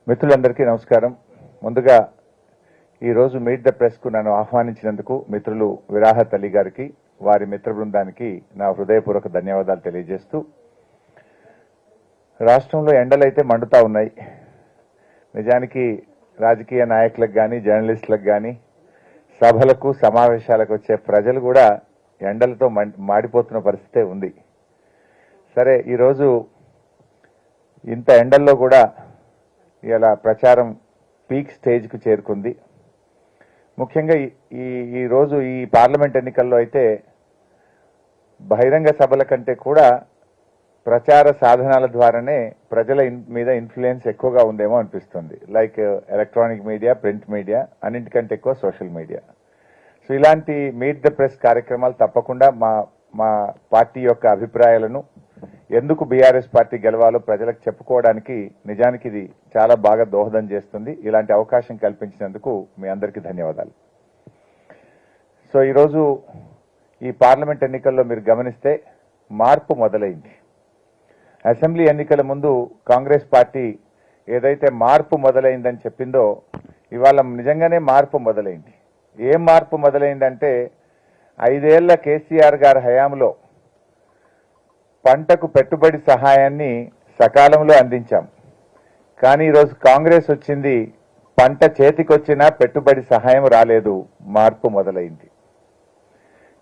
మిత్రులందరికీ నమస్కారం. ముందుగా ఈ రోజు మీట్ ద ప్రెస్ కు నన్ను ఆహ్వానించినందుకు మిత్రులు విరాహత్ అలీ గారికి, వారి మిత్ర బృందానికి నా హృదయపూర్వక ధన్యవాదాలు తెలియజేస్తూ, రాష్ట్రంలో ఎండలైతే మండుతా ఉన్నాయి. నిజానికి రాజకీయ నాయకులకు కానీ జర్నలిస్టులకు కానీ సభలకు సమావేశాలకు వచ్చే ప్రజలు కూడా ఎండలతో మాడిపోతున్న పరిస్థితే ఉంది. సరే, ఈరోజు ఇంత ఎండల్లో కూడా ఇలా ప్రచారం పీక్ స్టేజ్కు చేరుకుంది. ముఖ్యంగా ఈ రోజు ఈ పార్లమెంట్ ఎన్నికల్లో అయితే బహిరంగ సభల కంటే కూడా ప్రచార సాధనాల ద్వారానే ప్రజల మీద ఇన్ఫ్లుయెన్స్ ఎక్కువగా ఉందేమో అనిపిస్తుంది. Like electronic media, print media, అన్నింటికంటే ఎక్కువ సోషల్ మీడియా. సో ఇలాంటి మీట్ ద ప్రెస్ కార్యక్రమాలు తప్పకుండా మా పార్టీ యొక్క అభిప్రాయాలను, ఎందుకు బీఆర్ఎస్ పార్టీ గెలవాలో ప్రజలకు చెప్పుకోవడానికి నిజానికి ఇది చాలా బాగా దోహదం చేస్తుంది. ఇలాంటి అవకాశం కల్పించినందుకు మీ అందరికీ ధన్యవాదాలు. సో ఈరోజు ఈ పార్లమెంట్ ఎన్నికల్లో మీరు గమనిస్తే మార్పు మొదలైంది. అసెంబ్లీ ఎన్నికల ముందు కాంగ్రెస్ పార్టీ ఏదైతే మార్పు మొదలైందని చెప్పిందో, ఇవాళ నిజంగానే మార్పు మొదలైంది. ఏం మార్పు మొదలైందంటే, 5 ఏళ్ల కేసీఆర్ గారి హయాంలో పంటకు పెట్టుబడి సహాయాన్ని సకాలంలో అందించాం. కానీ ఈరోజు కాంగ్రెస్ వచ్చింది, పంట చేతికొచ్చినా పెట్టుబడి సహాయం రాలేదు, మార్పు మొదలైంది.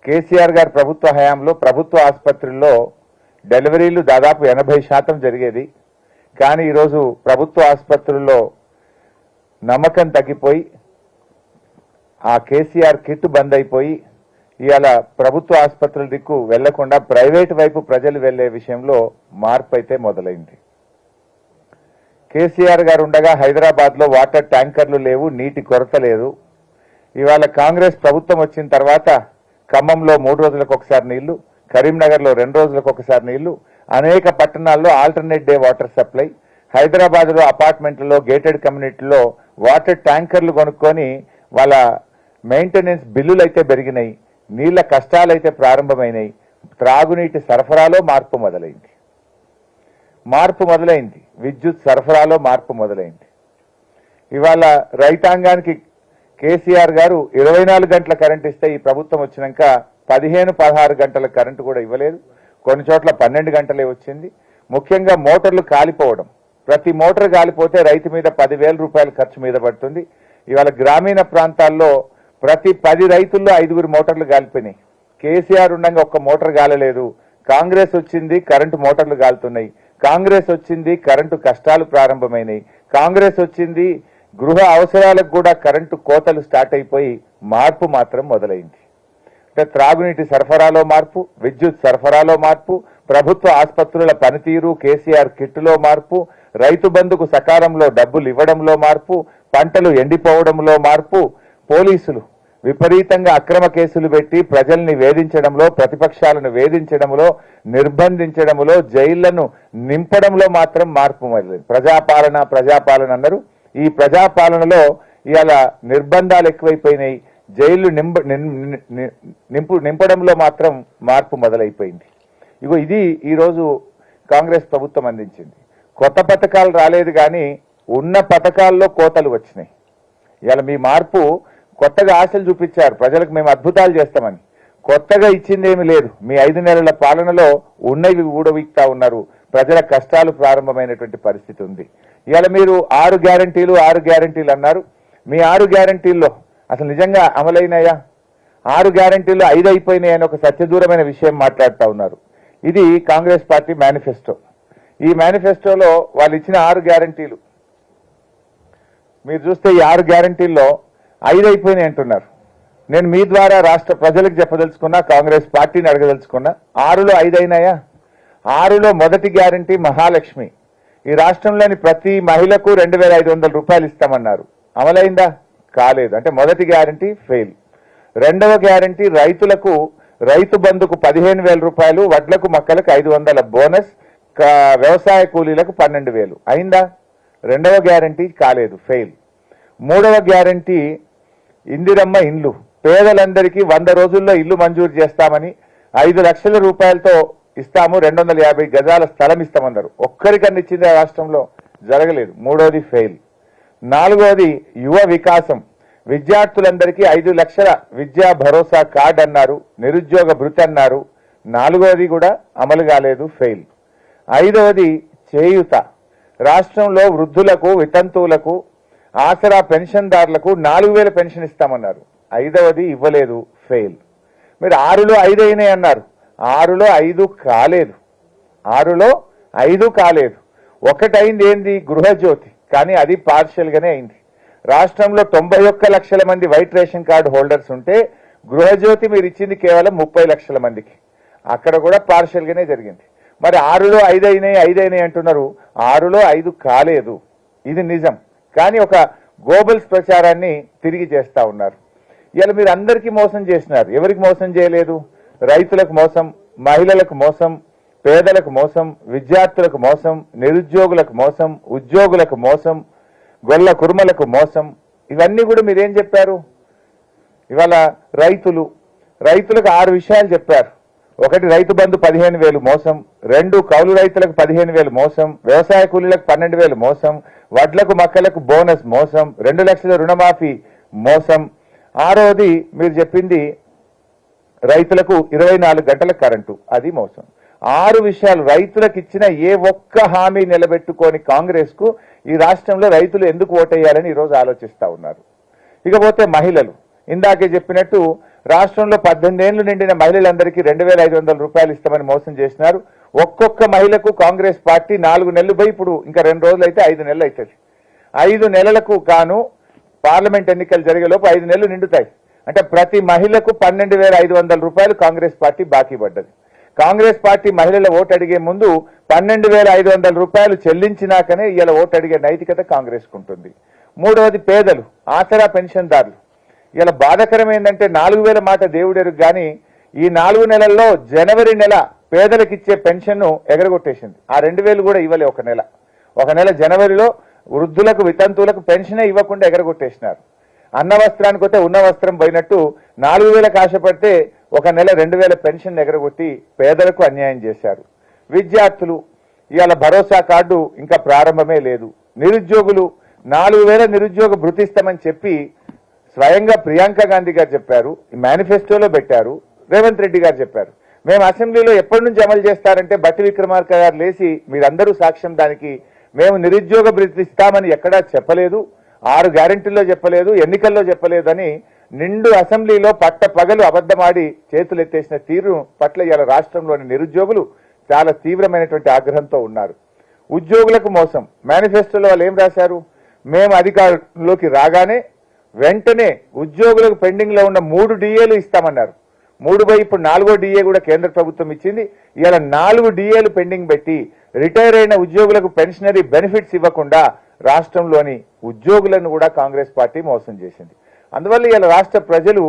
కేసీఆర్ గారి ప్రభుత్వ హయాంలో ప్రభుత్వ ఆసుపత్రుల్లో డెలివరీలు దాదాపు 80% జరిగేది. కానీ ఈరోజు ప్రభుత్వ ఆసుపత్రుల్లో నమ్మకం తగ్గిపోయి, ఆ కేసీఆర్ కిట్ బంద్ అయిపోయి, ఇవాళ ప్రభుత్వ ఆసుపత్రుల దిక్కు వెళ్లకుండా ప్రైవేట్ వైపు ప్రజలు వెళ్లే విషయంలో మార్పు అయితే మొదలైంది. కేసీఆర్ గారు ఉండగా హైదరాబాద్ లో వాటర్ ట్యాంకర్లు లేవు, నీటి కొరత లేదు. ఇవాళ కాంగ్రెస్ ప్రభుత్వం వచ్చిన తర్వాత ఖమ్మంలో 3 రోజులకు ఒకసారి నీళ్లు, కరీంనగర్ లో 2 రోజులకు ఒకసారి నీళ్లు, అనేక పట్టణాల్లో alternate day water supply, Hyderabad లో అపార్ట్మెంట్లలో, గేటెడ్ కమ్యూనిటీలో వాటర్ ట్యాంకర్లు కొనుక్కొని వాళ్ళ మెయింటెనెన్స్ బిల్లులు అయితే పెరిగినాయి, నీళ్ల కష్టాలైతే ప్రారంభమైనాయి. త్రాగునీటి సరఫరాలో మార్పు మొదలైంది. విద్యుత్ సరఫరాలో మార్పు మొదలైంది. ఇవాళ రైతాంగానికి కేసీఆర్ గారు 24 గంటల కరెంట్ ఇస్తే, ఈ ప్రభుత్వం వచ్చినాక 15-16 గంటల కరెంటు కూడా ఇవ్వలేదు. కొన్ని చోట్ల 12 గంటలే వచ్చింది. ముఖ్యంగా మోటార్లు కాలిపోవడం, ప్రతి మోటార్ కాలిపోతే రైతు మీద 10,000 రూపాయల ఖర్చు మీద పడుతుంది. ఇవాళ గ్రామీణ ప్రాంతాల్లో ప్రతి 10 రైతుల్లో 5 మోటార్లు కాలిపోయినాయి. కేసీఆర్ ఉండగా ఒక్క మోటార్ కాలలేదు. కాంగ్రెస్ వచ్చింది, కరెంటు మోటార్లు కాలుతున్నాయి. కాంగ్రెస్ వచ్చింది, కరెంటు కష్టాలు ప్రారంభమైనాయి. కాంగ్రెస్ వచ్చింది, గృహ అవసరాలకు కూడా కరెంటు కోతలు స్టార్ట్ అయిపోయి మార్పు మాత్రం మొదలైంది. అంటే త్రాగునీటి సరఫరాలో మార్పు, విద్యుత్ సరఫరాలో మార్పు, ప్రభుత్వ ఆసుపత్రుల పనితీరు, కేసీఆర్ కిట్టులో మార్పు, రైతు బంధుకు సకాలంలో డబ్బులు ఇవ్వడంలో మార్పు, పంటలు ఎండిపోవడంలో మార్పు, పోలీసులు విపరీతంగా అక్రమ కేసులు పెట్టి ప్రజల్ని వేధించడంలో, ప్రతిపక్షాలను వేధించడంలో, నిర్బంధించడంలో, జైళ్లను నింపడంలో మాత్రం మార్పు మొదలైంది. ప్రజాపాలన అన్నారు. ఈ ప్రజాపాలనలో ఇవాళ నిర్బంధాలు ఎక్కువైపోయినాయి. జైళ్లు నింపడంలో మాత్రం మార్పు మొదలైపోయింది. ఇది ఈరోజు కాంగ్రెస్ ప్రభుత్వం అందించింది. కొత్త పథకాలు రాలేదు, కానీ ఉన్న పథకాల్లో కోతలు వచ్చినాయి. ఇవాళ మీ మార్పు కొత్తగా ఆశలు చూపించారు ప్రజలకు, మేము అద్భుతాలు చేస్తామని. కొత్తగా ఇచ్చింది ఏమీ లేదు. మీ 5 నెలల పాలనలో ఉన్నవి ఊడవిక్తా ఉన్నారు. ప్రజల కష్టాలు ప్రారంభమైనటువంటి పరిస్థితి ఉంది. ఇవాళ మీరు 6 గ్యారంటీలు అన్నారు. మీ 6 గ్యారంటీల్లో అసలు నిజంగా అమలైనాయా? 6 గ్యారంటీలు 5 అయిపోయినాయని ఒక సత్యదూరమైన విషయం మాట్లాడుతూ ఉన్నారు. ఇది కాంగ్రెస్ పార్టీ మేనిఫెస్టో. ఈ మేనిఫెస్టోలో వాళ్ళు ఇచ్చిన 6 గ్యారంటీలు మీరు చూస్తే, ఈ 6 గ్యారంటీల్లో 5 అయిపోయినాయి అంటున్నారు. నేను మీ ద్వారా రాష్ట్ర ప్రజలకు చెప్పదలుచుకున్నా, కాంగ్రెస్ పార్టీని అడగదలుచుకున్నా, 6లో 5 అయినాయా? 6లో మొదటి గ్యారంటీ మహాలక్ష్మి. ఈ రాష్ట్రంలోని ప్రతి మహిళకు 2,500 రూపాయలు ఇస్తామన్నారు. అమలైందా? కాలేదు. అంటే మొదటి గ్యారంటీ ఫెయిల్. రెండవ గ్యారంటీ రైతులకు రైతు బంధుకు 15,000 రూపాయలు, వడ్లకు మక్కలకు 500 బోనస్, వ్యవసాయ కూలీలకు 12,000. అయిందా? రెండవ గ్యారంటీ కాలేదు, ఫెయిల్. మూడవ గ్యారంటీ ఇందిరమ్మ ఇండ్లు. పేదలందరికీ 100 రోజుల్లో ఇల్లు మంజూరు చేస్తామని 5 లక్షల రూపాయలతో ఇస్తాము, 250 గజాల స్థలం ఇస్తామన్నారు. ఒక్కరికన్నా ఇచ్చింది రాష్ట్రంలో? జరగలేదు. మూడోది ఫెయిల్. నాలుగోది యువ వికాసం. విద్యార్థులందరికీ 5 లక్షల విద్యా భరోసా కార్డు అన్నారు, నిరుద్యోగ భృతి అన్నారు. నాలుగోది కూడా అమలు కాలేదు, ఫెయిల్. ఐదవది చేయూత. రాష్ట్రంలో వృద్ధులకు, వితంతువులకు, ఆసరా పెన్షన్దారులకు 4,000 పెన్షన్ ఇస్తామన్నారు. ఐదవది ఇవ్వలేదు, ఫెయిల్. మీరు 6లో 5 అయినాయి అన్నారు, 6లో 5 కాలేదు, 6లో 5 కాలేదు. ఒకటైంది ఏంది, గృహజ్యోతి, కానీ అది పార్షియల్ గానే అయింది. రాష్ట్రంలో 91 లక్షల మంది వైట్ రేషన్ కార్డు హోల్డర్స్ ఉంటే గృహజ్యోతి మీరు ఇచ్చింది కేవలం 30 లక్షల మందికి, అక్కడ కూడా పార్షియల్ గానే జరిగింది. మరి 6లో 5 అయినాయి అంటున్నారు, 6లో 5 కాలేదు, ఇది నిజం. కానీ ఒక గోబల్స్ ప్రచారాన్ని తిరిగి చేస్తా ఉన్నారు. ఇలా మీరు అందరికీ మోసం చేసినారు. ఎవరికి మోసం చేయలేదు? రైతులకు మోసం, మహిళలకు మోసం, పేదలకు మోసం, విద్యార్థులకు మోసం, నిరుద్యోగులకు మోసం, ఉద్యోగులకు మోసం, గొల్ల కుర్మలకు మోసం. ఇవన్నీ కూడా మీరేం చెప్పారు? ఇవాళ రైతులకు 6 విషయాలు చెప్పారు. ఒకటి, రైతు బంధు 15,000 మోసం. 2, కౌలు రైతులకు 15,000 మోసం. వ్యవసాయ కూలీలకు 12,000 మోసం. వడ్లకు మక్కలకు బోనస్ మోసం. 2 లక్షల రుణమాఫీ మోసం. 6వది మీరు చెప్పింది రైతులకు 24 గంటల కరెంటు, అది మోసం. 6 విషయాలు రైతులకు ఇచ్చిన ఏ ఒక్క హామీ నిలబెట్టుకొని కాంగ్రెస్ కు ఈ రాష్ట్రంలో రైతులు ఎందుకు ఓటేయాలని ఈరోజు ఆలోచిస్తా ఉన్నారు. ఇకపోతే మహిళలు, ఇందాకే చెప్పినట్టు రాష్ట్రంలో 18 ఏళ్లు నిండిన మహిళలందరికీ 2,500 రూపాయలు ఇస్తామని మోసం చేసినారు. ఒక్కొక్క మహిళకు కాంగ్రెస్ పార్టీ 4 నెలలు పోయి ఇప్పుడు ఇంకా 2 రోజులు అయితే 5 నెలలు అవుతుంది. 5 నెలలకు గాను పార్లమెంట్ ఎన్నికలు జరిగేలోపు 5 నెలలు నిండుతాయి. అంటే ప్రతి మహిళకు 12,500 రూపాయలు కాంగ్రెస్ పార్టీ బాకీ పడ్డది. కాంగ్రెస్ పార్టీ మహిళల ఓటు అడిగే ముందు 12,500 రూపాయలు చెల్లించినాకనే ఇలా ఓటు అడిగే నైతికత కాంగ్రెస్ కుంటుంది. 3వది పేదలు, ఆసరా పెన్షన్దారులు. ఇలా బాధాకరం ఏంటంటే 4,000 మాట దేవుడెరుగు కానీ ఈ 4 నెలల్లో జనవరి నెల పేదలకు ఇచ్చే పెన్షన్ ను ఎగరగొట్టేసింది. ఆ 2,000 కూడా ఇవ్వలే. ఒక నెల జనవరిలో వృద్ధులకు, వితంతువులకు పెన్షనే ఇవ్వకుండా ఎగరగొట్టేసినారు. అన్న వస్త్రానికి వస్తే ఉన్న వస్త్రం పోయినట్టు 4,000కు ఆశపడితే ఒక నెల 2,000 పెన్షన్ ఎగరగొట్టి పేదలకు అన్యాయం చేశారు. విద్యార్థులు, ఇవాళ భరోసా కార్డు ఇంకా ప్రారంభమే లేదు. నిరుద్యోగులు 4,000 నిరుద్యోగ భృతి ఇస్తామని చెప్పి స్వయంగా ప్రియాంక గాంధీ గారు చెప్పారు, మేనిఫెస్టోలో పెట్టారు, రేవంత్ రెడ్డి గారు చెప్పారు. మేము అసెంబ్లీలో ఎప్పటి నుంచి అమలు చేస్తారంటే బట్టి విక్రమార్క గారు లేచి మీరందరూ సాక్ష్యం దానికి, మేము నిరుద్యోగ భృతి ఇస్తామని ఎక్కడా చెప్పలేదు, 6 గ్యారెంటీల్లో చెప్పలేదు, ఎన్నికల్లో చెప్పలేదని నిండు అసెంబ్లీలో పగలు అబద్ధమాడి చేతులు ఎత్తేసిన తీరు పట్ల ఇవాళ రాష్ట్రంలోని నిరుద్యోగులు చాలా తీవ్రమైనటువంటి ఆగ్రహంతో ఉన్నారు. ఉద్యోగులకు మోసం. మేనిఫెస్టోలో వాళ్ళు ఏం రాశారు? మేము అధికారంలోకి రాగానే వెంటనే ఉద్యోగులకు పెండింగ్ లో ఉన్న 3 డిఏలు ఇస్తామన్నారు. 3 ఇప్పుడు 4వ డిఏ కూడా కేంద్ర ప్రభుత్వం ఇచ్చింది. ఇలా 4 డిఏలు పెండింగ్ పెట్టి రిటైర్ అయిన ఉద్యోగులకు పెన్షనరీ బెనిఫిట్స్ ఇవ్వకుండా రాష్ట్రంలోని ఉద్యోగులను కూడా కాంగ్రెస్ పార్టీ మోసం చేసింది. అందువల్ల ఇలా రాష్ట్ర ప్రజలు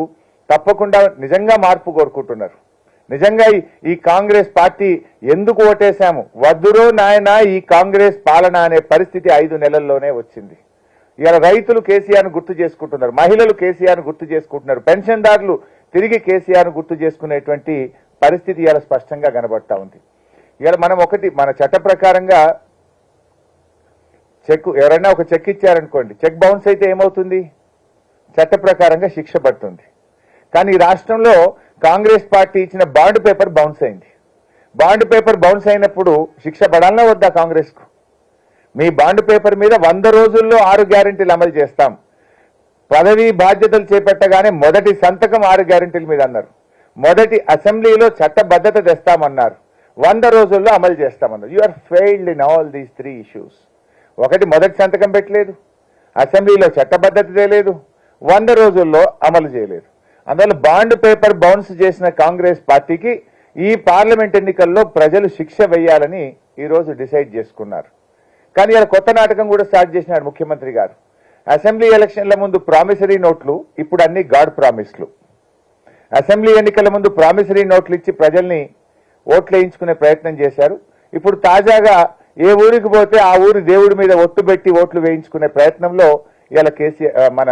తప్పకుండా నిజంగా మార్పు కోరుకుంటున్నారు. నిజంగా ఈ కాంగ్రెస్ పార్టీ ఎందుకు ఓటేశాము, వద్దురో నాయనా ఈ కాంగ్రెస్ పాలన అనే పరిస్థితి 5 నెలల్లోనే వచ్చింది. ఇలా రైతులు కేసీఆర్ను గుర్తు చేసుకుంటున్నారు, మహిళలు కేసీఆర్ను గుర్తు చేసుకుంటున్నారు, పెన్షన్దారులు తిరిగి కేసీఆర్ను గుర్తు చేసుకునేటువంటి పరిస్థితి ఇలా స్పష్టంగా కనబడతా ఉంది. ఇలా మనం మన చట్ట ప్రకారంగా ఎవరైనా ఒక చెక్ ఇచ్చారనుకోండి, చెక్ బౌన్స్ అయితే ఏమవుతుంది? చట్ట ప్రకారంగా శిక్ష పడుతుంది. కానీ ఈ రాష్ట్రంలో కాంగ్రెస్ పార్టీ ఇచ్చిన బాండ్ పేపర్ బౌన్స్ అయింది. బాండ్ పేపర్ బౌన్స్ అయినప్పుడు శిక్ష పడాలన్నా వద్దా కాంగ్రెస్ కు? మీ బాండ్ పేపర్ మీద 100 రోజుల్లో 6 గ్యారెంటీలు అమలు చేస్తాం, పదవి బాధ్యతలు చేపట్టగానే మొదటి సంతకం 6 గ్యారెంటీల మీద అన్నారు, మొదటి అసెంబ్లీలో చట్టబద్ధత తెస్తామన్నారు, 100 రోజుల్లో అమలు చేస్తామన్నారు. You are failed in all these 3 issues. ఒకటి, మొదటి సంతకం పెట్టలేదు, అసెంబ్లీలో చట్టబద్ధత చేయలేదు, 100 రోజుల్లో అమలు చేయలేదు. అందువల్ల బాండ్ పేపర్ బౌన్స్ చేసిన కాంగ్రెస్ పార్టీకి ఈ పార్లమెంట్ ఎన్నికల్లో ప్రజలు శిక్ష వేయాలని ఈరోజు డిసైడ్ చేసుకున్నారు. కానీ ఇలా కొత్త నాటకం కూడా స్టార్ట్ చేసినాడు ముఖ్యమంత్రి గారు. అసెంబ్లీ ఎలక్షన్ల ముందు ప్రామిసరీ నోట్లు, ఇప్పుడు అన్ని గాడ్ ప్రామిస్లు. అసెంబ్లీ ఎన్నికల ముందు ప్రామిసరీ నోట్లు ఇచ్చి ప్రజల్ని ఓట్లు వేయించుకునే ప్రయత్నం చేశారు. ఇప్పుడు తాజాగా ఏ ఊరికి పోతే ఆ ఊరి దేవుడి మీద ఒట్టు పెట్టి ఓట్లు వేయించుకునే ప్రయత్నంలో ఇలా మన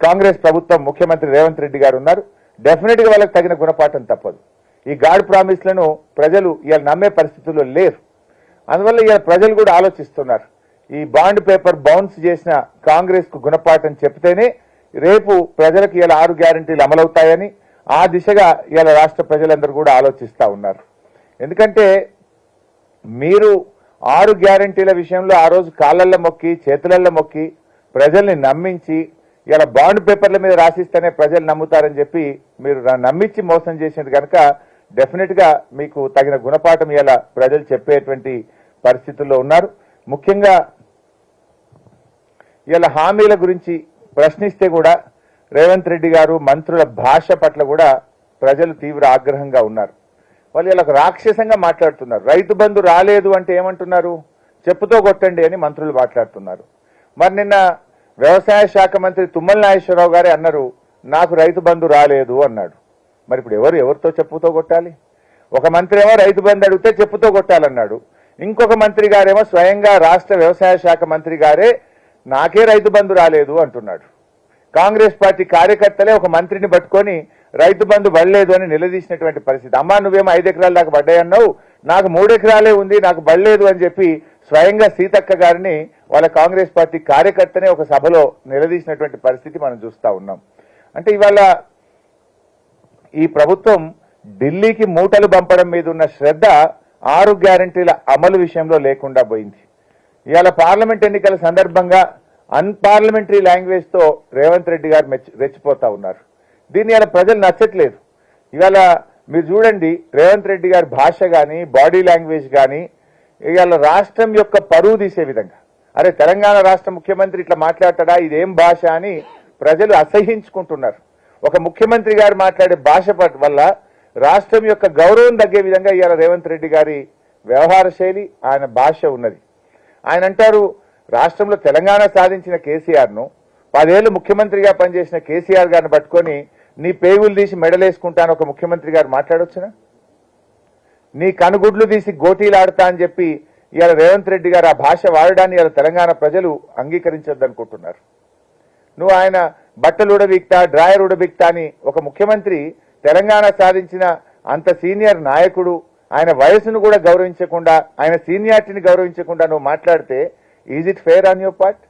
కాంగ్రెస్ ప్రభుత్వం, ముఖ్యమంత్రి రేవంత్ రెడ్డి గారు ఉన్నారు. డెఫినెట్ గా వాళ్ళకి తగిన గుణపాఠం తప్పదు. ఈ గాడ్ ప్రామిస్లను ప్రజలు ఇలా నమ్మే పరిస్థితుల్లో లేరు. అందువల్ల ఇలా ప్రజలు కూడా ఆలోచిస్తున్నారు, ఈ బాండ్ పేపర్ బౌన్స్ చేసిన కాంగ్రెస్ కు గుణపాఠం చెప్తేనే రేపు ప్రజలకు ఇలా 6 గ్యారెంటీలు అమలవుతాయని ఆ దిశగా ఇలా రాష్ట్ర ప్రజలందరూ కూడా ఆలోచిస్తా ఉన్నారు. ఎందుకంటే మీరు 6 గ్యారెంటీల విషయంలో ఆ రోజు కాళ్ళల్లో మొక్కి చేతులల్లో మొక్కి ప్రజల్ని నమ్మించి ఇలా బాండ్ పేపర్ల మీద రాసిస్తేనే ప్రజలు నమ్ముతారని చెప్పి మీరు నమ్మించి మోసం చేసేది కనుక డెఫినెట్ గా మీకు తగిన గుణపాఠం ఇలా ప్రజలు చెప్పేటువంటి పరిస్థితుల్లో ఉన్నారు. ముఖ్యంగా ఇలా హామీల గురించి ప్రశ్నిస్తే కూడా రేవంత్ రెడ్డి గారు మంత్రుల భాష పట్ల కూడా ప్రజలు తీవ్ర ఆగ్రహంగా ఉన్నారు. వాళ్ళు ఇలా రాక్షసంగా మాట్లాడుతున్నారు. రైతు బంధు రాలేదు అంటే ఏమంటున్నారు, చెప్పుతో కొట్టండి అని మంత్రులు మాట్లాడుతున్నారు. మరి నిన్న వ్యవసాయ శాఖ మంత్రి తుమ్మల నాగేశ్వరరావు గారే అన్నారు, నాకు రైతు బంధు రాలేదు అన్నాడు. మరి ఇప్పుడు ఎవరితో చెప్పుతో కొట్టాలి? ఒక మంత్రి ఏమో రైతు బంధు అడిగితే చెప్పుతో కొట్టాలన్నాడు, ఇంకొక మంత్రి గారేమో స్వయంగా రాష్ట్ర వ్యవసాయ శాఖ మంత్రి గారే నాకే రైతు బంధు రాలేదు అంటున్నాడు. కాంగ్రెస్ పార్టీ కార్యకర్తలే ఒక మంత్రిని పట్టుకొని రైతు బంధు పడలేదు అని నిలదీసినటువంటి పరిస్థితి. అమ్మా నువ్వేమో 5 ఎకరాల దాకా పడ్డాయన్నావు, నాకు 3 ఎకరాలే ఉంది, నాకు పడలేదు అని చెప్పి స్వయంగా సీతక్క గారిని వాళ్ళ కాంగ్రెస్ పార్టీ కార్యకర్తనే ఒక సభలో నిలదీసినటువంటి పరిస్థితి మనం చూస్తా ఉన్నాం. అంటే ఇవాళ ఈ ప్రభుత్వం ఢిల్లీకి మూటలు పంపడం మీద ఉన్న శ్రద్ధ 6 గ్యారెంటీల అమలు విషయంలో లేకుండా పోయింది. ఇవాళ పార్లమెంట్ ఎన్నికల సందర్భంగా అన్పార్లమెంటరీ లాంగ్వేజ్ తో రేవంత్ రెడ్డి గారు రెచ్చిపోతా ఉన్నారు. దీన్ని ఇలా ప్రజలు నచ్చట్లేదు. ఇవాళ మీరు చూడండి రేవంత్ రెడ్డి గారి భాష కానీ బాడీ లాంగ్వేజ్ కానీ ఇవాళ రాష్ట్రం యొక్క పరువు తీసే విధంగా, అరే తెలంగాణ రాష్ట్ర ముఖ్యమంత్రి ఇట్లా మాట్లాడతాడా, ఇదేం భాష అని ప్రజలు అసహించుకుంటున్నారు. ఒక ముఖ్యమంత్రి గారు మాట్లాడే భాష వల్ల రాష్ట్రం యొక్క గౌరవం తగ్గే విధంగా ఇవాళ రేవంత్ రెడ్డి గారి వ్యవహార శైలి, ఆయన భాష ఉన్నది. ఆయన అంటారు రాష్ట్రంలో తెలంగాణ సాధించిన కేసీఆర్ ను 10 ఏళ్లు ముఖ్యమంత్రిగా పనిచేసిన కేసీఆర్ గారిని పట్టుకొని నీ పేగులు తీసి మెడలేసుకుంటాను ఒక ముఖ్యమంత్రి గారు మాట్లాడొచ్చునా? నీ కనుగుడ్లు తీసి గోటీలాడతా అని చెప్పి ఇవాళ రేవంత్ రెడ్డి గారు ఆ భాష వాడడాన్ని ఇవాళ తెలంగాణ ప్రజలు అంగీకరించొద్దనుకుంటున్నారు. నువ్వు ఆయన బట్టలు ఉడబిక్తా డ్రాయర్ ఉడబిక్తా అని ఒక ముఖ్యమంత్రి తెలంగాణ సాధించిన అంత సీనియర్ నాయకుడు ఆయన వయసును కూడా గౌరవించకుండా ఆయన సీనియారిటీని గౌరవించకుండా నువ్వు మాట్లాడితే is it fair on your part?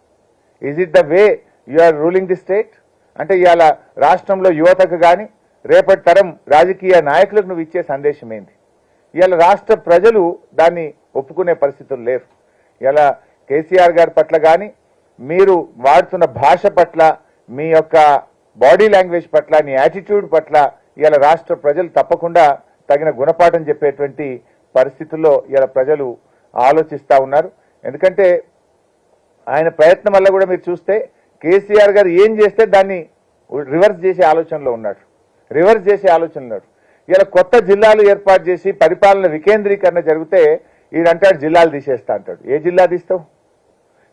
Is it the way you are ruling the state? అంటే ఇవాళ రాష్ట్రంలో యువతకు కానీ రేపటి తరం రాజకీయ నాయకులకు నువ్వు ఇచ్చే సందేశం ఏంది? ఇవాళ రాష్ట్ర ప్రజలు దాన్ని ఒప్పుకునే పరిస్థితులు లేరు. ఇలా కేసీఆర్ గారి పట్ల కానీ మీరు వాడుతున్న భాష పట్ల మీ యొక్క బాడీ లాంగ్వేజ్ పట్ల నీ యాటిట్యూడ్ పట్ల ఇలా రాష్ట్ర ప్రజలు తప్పకుండా తగిన గుణపాఠం చెప్పేటువంటి పరిస్థితుల్లో ఇలా ప్రజలు ఆలోచిస్తా ఉన్నారు. ఎందుకంటే ఆయన ప్రయత్నం వల్ల కూడా మీరు చూస్తే కేసీఆర్ గారు ఏం చేస్తే దాన్ని రివర్స్ చేసే ఆలోచనలో ఉన్నాడు. ఇలా కొత్త జిల్లాలు ఏర్పాటు చేసి పరిపాలన వికేంద్రీకరణ జరిగితే ఈడంటాడు జిల్లాలు తీసేస్తా అంటాడు. ఏ జిల్లా తీస్తావు?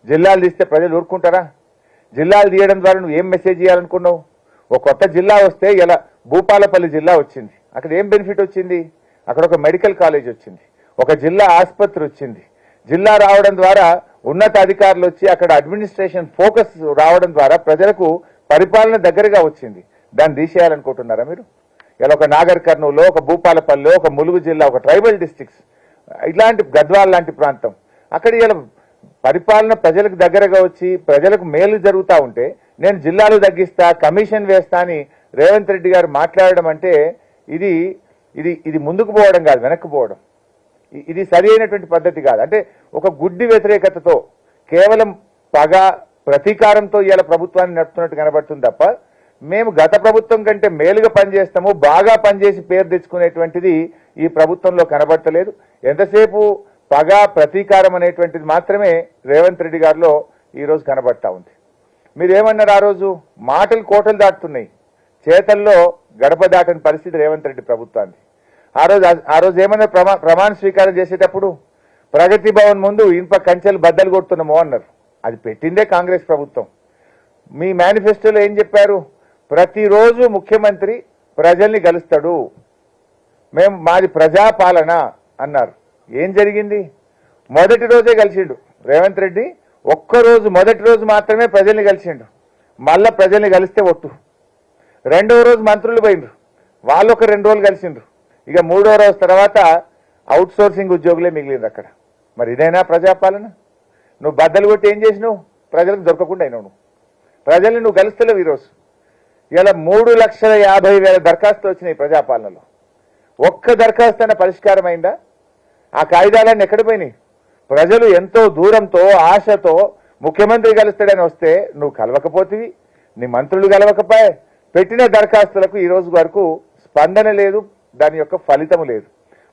జిల్లాలు తీస్తే ప్రజలు ఊరుకుంటారా? జిల్లాలు తీయడం ద్వారా నువ్వు ఏం మెసేజ్ ఇవ్వాలనుకున్నావు? ఒక కొత్త జిల్లా వస్తే ఇలా భూపాలపల్లి జిల్లా వచ్చింది, అక్కడ ఏం బెనిఫిట్ వచ్చింది? అక్కడ ఒక మెడికల్ కాలేజ్ వచ్చింది, ఒక జిల్లా ఆసుపత్రి వచ్చింది. జిల్లా రావడం ద్వారా ఉన్నత అధికారులు వచ్చి అక్కడ అడ్మినిస్ట్రేషన్ ఫోకస్ రావడం ద్వారా ప్రజలకు పరిపాలన దగ్గరగా వచ్చింది. దాన్ని తీసేయాలనుకుంటున్నారా మీరు? ఇలా ఒక నాగర్ కర్నూలు, ఒక భూపాలపల్లి, ఒక ములుగు జిల్లా, ఒక ట్రైబల్ డిస్ట్రిక్ట్స్, ఇలాంటి గద్వాల్ లాంటి ప్రాంతం, అక్కడ ఇలా పరిపాలన ప్రజలకు దగ్గరగా వచ్చి ప్రజలకు మేలు జరుగుతూ ఉంటే నేను జిల్లాలు తగ్గిస్తా, కమిషన్ వేస్తా అని రేవంత్ రెడ్డి గారు మాట్లాడడం అంటే ఇది ఇది ఇది ముందుకు పోవడం కాదు, వెనక్కి పోవడం. ఇది సరి అయినటువంటి పద్ధతి కాదు. అంటే ఒక గుడ్డి వ్యతిరేకతతో కేవలం పగ ప్రతీకారంతో ఇవాళ ప్రభుత్వాన్ని నడుపుతున్నట్టు కనబడుతుంది తప్ప మేము గత ప్రభుత్వం కంటే మేలుగా పనిచేస్తాము, బాగా పనిచేసి పేరు తెచ్చుకునేటువంటిది ఈ ప్రభుత్వంలో కనబడతలేదు. ఎంతసేపు పగ ప్రతీకారం అనేటువంటిది మాత్రమే రేవంత్ రెడ్డి గారిలో ఈరోజు కనబడతా ఉంది. మీరేమన్నారు ఆ రోజు? మాటలు కోటలు దాటుతున్నాయి, చేతల్లో గడప దాటని పరిస్థితి రేవంత్ రెడ్డి ప్రభుత్వాన్ని. ఆ రోజు ఏమన్నారు? ప్రమాణ స్వీకారం చేసేటప్పుడు ప్రగతి భవన్ ముందు ఇనుప కంచెలు బద్దలు కొడుతున్నామో అన్నారు. అది పెట్టిందే కాంగ్రెస్ ప్రభుత్వం. మీ మేనిఫెస్టోలో ఏం చెప్పారు? ప్రతిరోజు ముఖ్యమంత్రి ప్రజల్ని కలుస్తాడు, మాది ప్రజాపాలన అన్నారు. ఏం జరిగింది? మొదటి రోజే కలిసిండు రేవంత్ రెడ్డి. ఒక్కరోజు మొదటి రోజు మాత్రమే ప్రజల్ని కలిసిండు, మళ్ళా ప్రజల్ని కలిస్తే ఒట్టు. రెండవ రోజు మంత్రులు పోయిండ్రు, వాళ్ళు ఒక 2 రోజులు కలిసిండ్రు. ఇక 3వ రోజు తర్వాత అవుట్ సోర్సింగ్ ఉద్యోగులే మిగిలిండ్రు అక్కడ. మరి ఇదైనా ప్రజాపాలన? నువ్వు బద్దలు కొట్టి ఏం చేసినావు? ప్రజలకు దొరకకుండా అయినావు. నువ్వు ప్రజల్ని నువ్వు గెలుస్తలేవు. ఈరోజు ఇలా 3,50,000 దరఖాస్తులు వచ్చినాయి ప్రజాపాలనలో. ఒక్క దరఖాస్తు అన్న పరిష్కారం అయిందా? ఆ కాగితాలన్నీ ఎక్కడ పోయినాయి? ప్రజలు ఎంతో దూరంతో ఆశతో ముఖ్యమంత్రి కలుస్తాడని వస్తే నువ్వు కలవకపోతివి, నీ మంత్రులు కలవకపోయే. పెట్టిన దరఖాస్తులకు ఈ రోజు వరకు స్పందన లేదు, దాని యొక్క ఫలితం లేదు.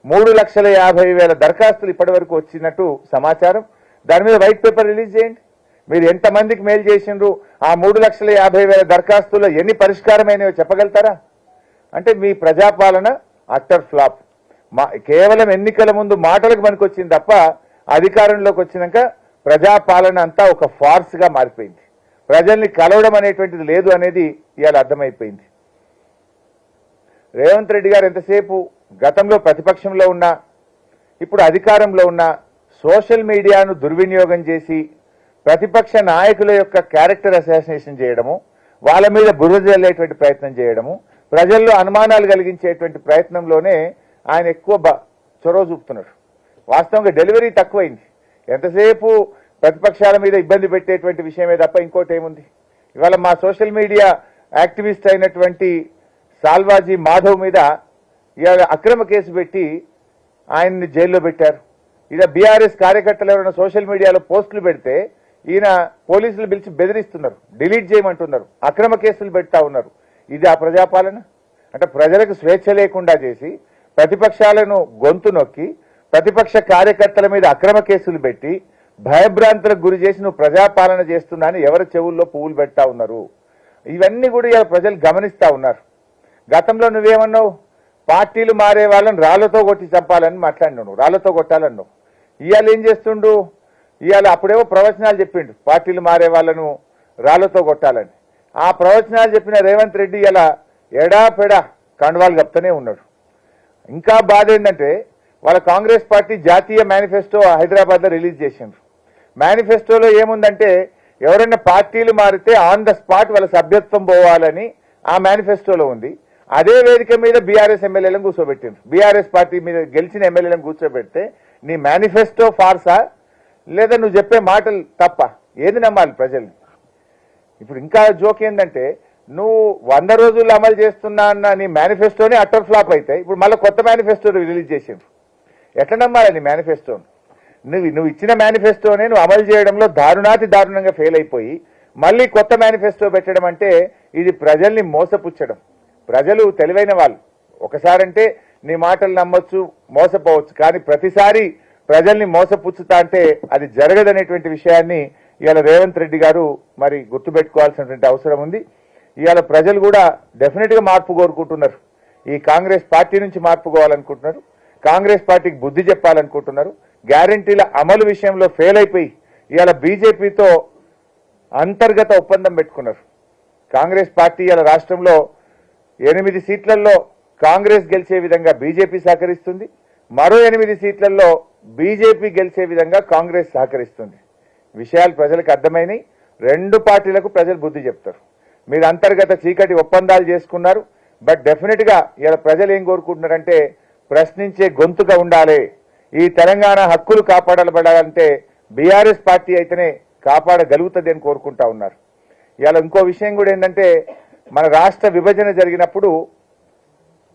3,50,000 దరఖాస్తులు ఇప్పటి వరకు వచ్చినట్టు సమాచారం. దాని మీద వైట్ పేపర్ రిలీజ్ చేయండి. మీరు ఎంతమందికి మేలు చేసిండ్రు, ఆ 3,50,000 దరఖాస్తుల్లో ఎన్ని పరిష్కారమైనవో చెప్పగలుగుతారా? అంటే మీ ప్రజాపాలన అట్టర్ ఫ్లాప్. కేవలం ఎన్నికల ముందు మాటలకు పనికొచ్చింది తప్ప అధికారంలోకి వచ్చినాక ప్రజాపాలన అంతా ఒక ఫార్స్ గా మారిపోయింది. ప్రజల్ని కలవడం అనేటువంటిది లేదు అనేది ఇవాళ అర్థమైపోయింది. రేవంత్ రెడ్డి గారు ఎంతసేపు గతంలో ప్రతిపక్షంలో ఉన్నా, ఇప్పుడు అధికారంలో ఉన్నా సోషల్ మీడియాను దుర్వినియోగం చేసి ప్రతిపక్ష నాయకుల యొక్క క్యారెక్టర్ అసాసినేషన్ చేయడము, వాళ్ళ మీద బురద జల్లేటువంటి ప్రయత్నం చేయడము, ప్రజల్లో అనుమానాలు కలిగించేటువంటి ప్రయత్నంలోనే ఆయన ఎక్కువ చొరవ చూపుతున్నారు. వాస్తవంగా డెలివరీ తక్కువైంది. ఎంతసేపు ప్రతిపక్షాల మీద ఇబ్బంది పెట్టేటువంటి విషయమే తప్ప ఇంకోటి ఏముంది? ఇవాళ మా సోషల్ మీడియా యాక్టివిస్ట్ అయినటువంటి సాల్వాజీ మాధవ్ మీద ఇవాళ అక్రమ కేసు పెట్టి ఆయన్ని జైల్లో పెట్టారు. ఇలా బీఆర్ఎస్ కార్యకర్తలు ఎవరైనా సోషల్ మీడియాలో పోస్టులు పెడితే ఈయన పోలీసులు పిలిచి బెదిరిస్తున్నారు, డిలీట్ చేయమంటున్నారు, అక్రమ కేసులు పెడతా ఉన్నారు. ఇది ఆ ప్రజాపాలన? అంటే ప్రజలకు స్వేచ్ఛ లేకుండా చేసి ప్రతిపక్షాలను గొంతు నొక్కి ప్రతిపక్ష కార్యకర్తల మీద అక్రమ కేసులు పెట్టి భయభ్రాంతులకు గురి చేసి నువ్వు ప్రజాపాలన చేస్తున్నాని ఎవరి చెవుల్లో పువ్వులు పెడతా ఉన్నారు. ఇవన్నీ కూడా ఇలా ప్రజలు గమనిస్తా ఉన్నారు. గతంలో నువ్వేమన్నావు? పార్టీలు మారే వాళ్ళని రాళ్లతో కొట్టి చంపాలని మాట్లాడినావు, రాళ్లతో కొట్టాలన్నావు. ఇవాళ ఏం చేస్తుండు? ఇవాళ అప్పుడేమో ప్రవచనాలు చెప్పిండు పార్టీలు మారే వాళ్ళను రాళ్లతో కొట్టాలని. ఆ ప్రవచనాలు చెప్పిన రేవంత్ రెడ్డి ఇలా ఎడాపెడా కండువాలు కప్తూనే ఉన్నాడు. ఇంకా బాధ ఏంటంటే వాళ్ళ కాంగ్రెస్ పార్టీ జాతీయ మేనిఫెస్టో హైదరాబాద్ లో రిలీజ్ చేసిండ్రు. మేనిఫెస్టోలో ఏముందంటే ఎవరైనా పార్టీలు మారితే ఆన్ ద స్పాట్ వాళ్ళ సభ్యత్వం పోవాలని ఆ మేనిఫెస్టోలో ఉంది. అదే వేదిక మీద బీఆర్ఎస్ ఎమ్మెల్యేలను కూర్చోబెట్టిండ్రు. బీఆర్ఎస్ పార్టీ మీద గెలిచిన ఎమ్మెల్యేలను కూర్చోబెడితే నీ మేనిఫెస్టో ఫార్సా లేదా నువ్వు చెప్పే మాటలు తప్ప? ఏది నమ్మాలి ప్రజల్ని? ఇప్పుడు ఇంకా జోక్ ఏంటంటే నువ్వు 100 రోజులు అమలు చేస్తున్నా అన్న నీ మేనిఫెస్టోని అటర్ ఫ్లాప్ అయితే ఇప్పుడు మళ్ళీ కొత్త మేనిఫెస్టో రిలీజ్ చేసిండ్రు. ఎట్లా నమ్మాలి నీ మేనిఫెస్టోను? నువ్వు ఇచ్చిన మేనిఫెస్టోనే నువ్వు అమలు చేయడంలో దారుణంగా ఫెయిల్ అయిపోయి మళ్ళీ కొత్త మేనిఫెస్టో పెట్టడం అంటే ఇది ప్రజల్ని మోసపుచ్చడం. ప్రజలు తెలివైన వాళ్ళు. ఒకసారంటే నీ మాటలు నమ్మొచ్చు, మోసపోవచ్చు, కానీ ప్రతిసారి ప్రజల్ని మోసపుచ్చుతా అంటే అది జరగదనేటువంటి విషయాన్ని ఇవాళ రేవంత్ రెడ్డి గారు మరి గుర్తుపెట్టుకోవాల్సినటువంటి అవసరం ఉంది. ఇవాళ ప్రజలు కూడా డెఫినెట్ గా మార్పు కోరుకుంటున్నారు. ఈ కాంగ్రెస్ పార్టీ నుంచి మార్పు కోవాలనుకుంటున్నారు, కాంగ్రెస్ పార్టీకి బుద్ధి చెప్పాలనుకుంటున్నారు. గ్యారంటీల అమలు విషయంలో ఫెయిల్ అయిపోయి ఇవాళ బీజేపీతో అంతర్గత ఒప్పందం పెట్టుకున్నారు. కాంగ్రెస్ పార్టీ ఇవాళ రాష్ట్రంలో 8 సీట్లలో కాంగ్రెస్ గెలిచే విధంగా బీజేపీ సహకరిస్తుంది, మరో 8 సీట్లలో బీజేపీ గెలిచే విధంగా కాంగ్రెస్ సహకరిస్తుంది. విషయాలు ప్రజలకు అర్థమైనాయి. 2 పార్టీలకు ప్రజలు బుద్ధి చెప్తారు. మీరు అంతర్గత చీకటి ఒప్పందాలు చేసుకున్నారు. బట్ డెఫినెట్ గా ఇలా ప్రజలు ఏం కోరుకుంటున్నారంటే ప్రశ్నించే గొంతుగా ఉండాలి. ఈ తెలంగాణ హక్కులు కాపాడబడాలంటే బీఆర్ఎస్ పార్టీ అయితేనే కాపాడగలుగుతుంది అని కోరుకుంటా ఉన్నారు. ఇవాళ ఇంకో విషయం కూడా ఏంటంటే మన రాష్ట్ర విభజన జరిగినప్పుడు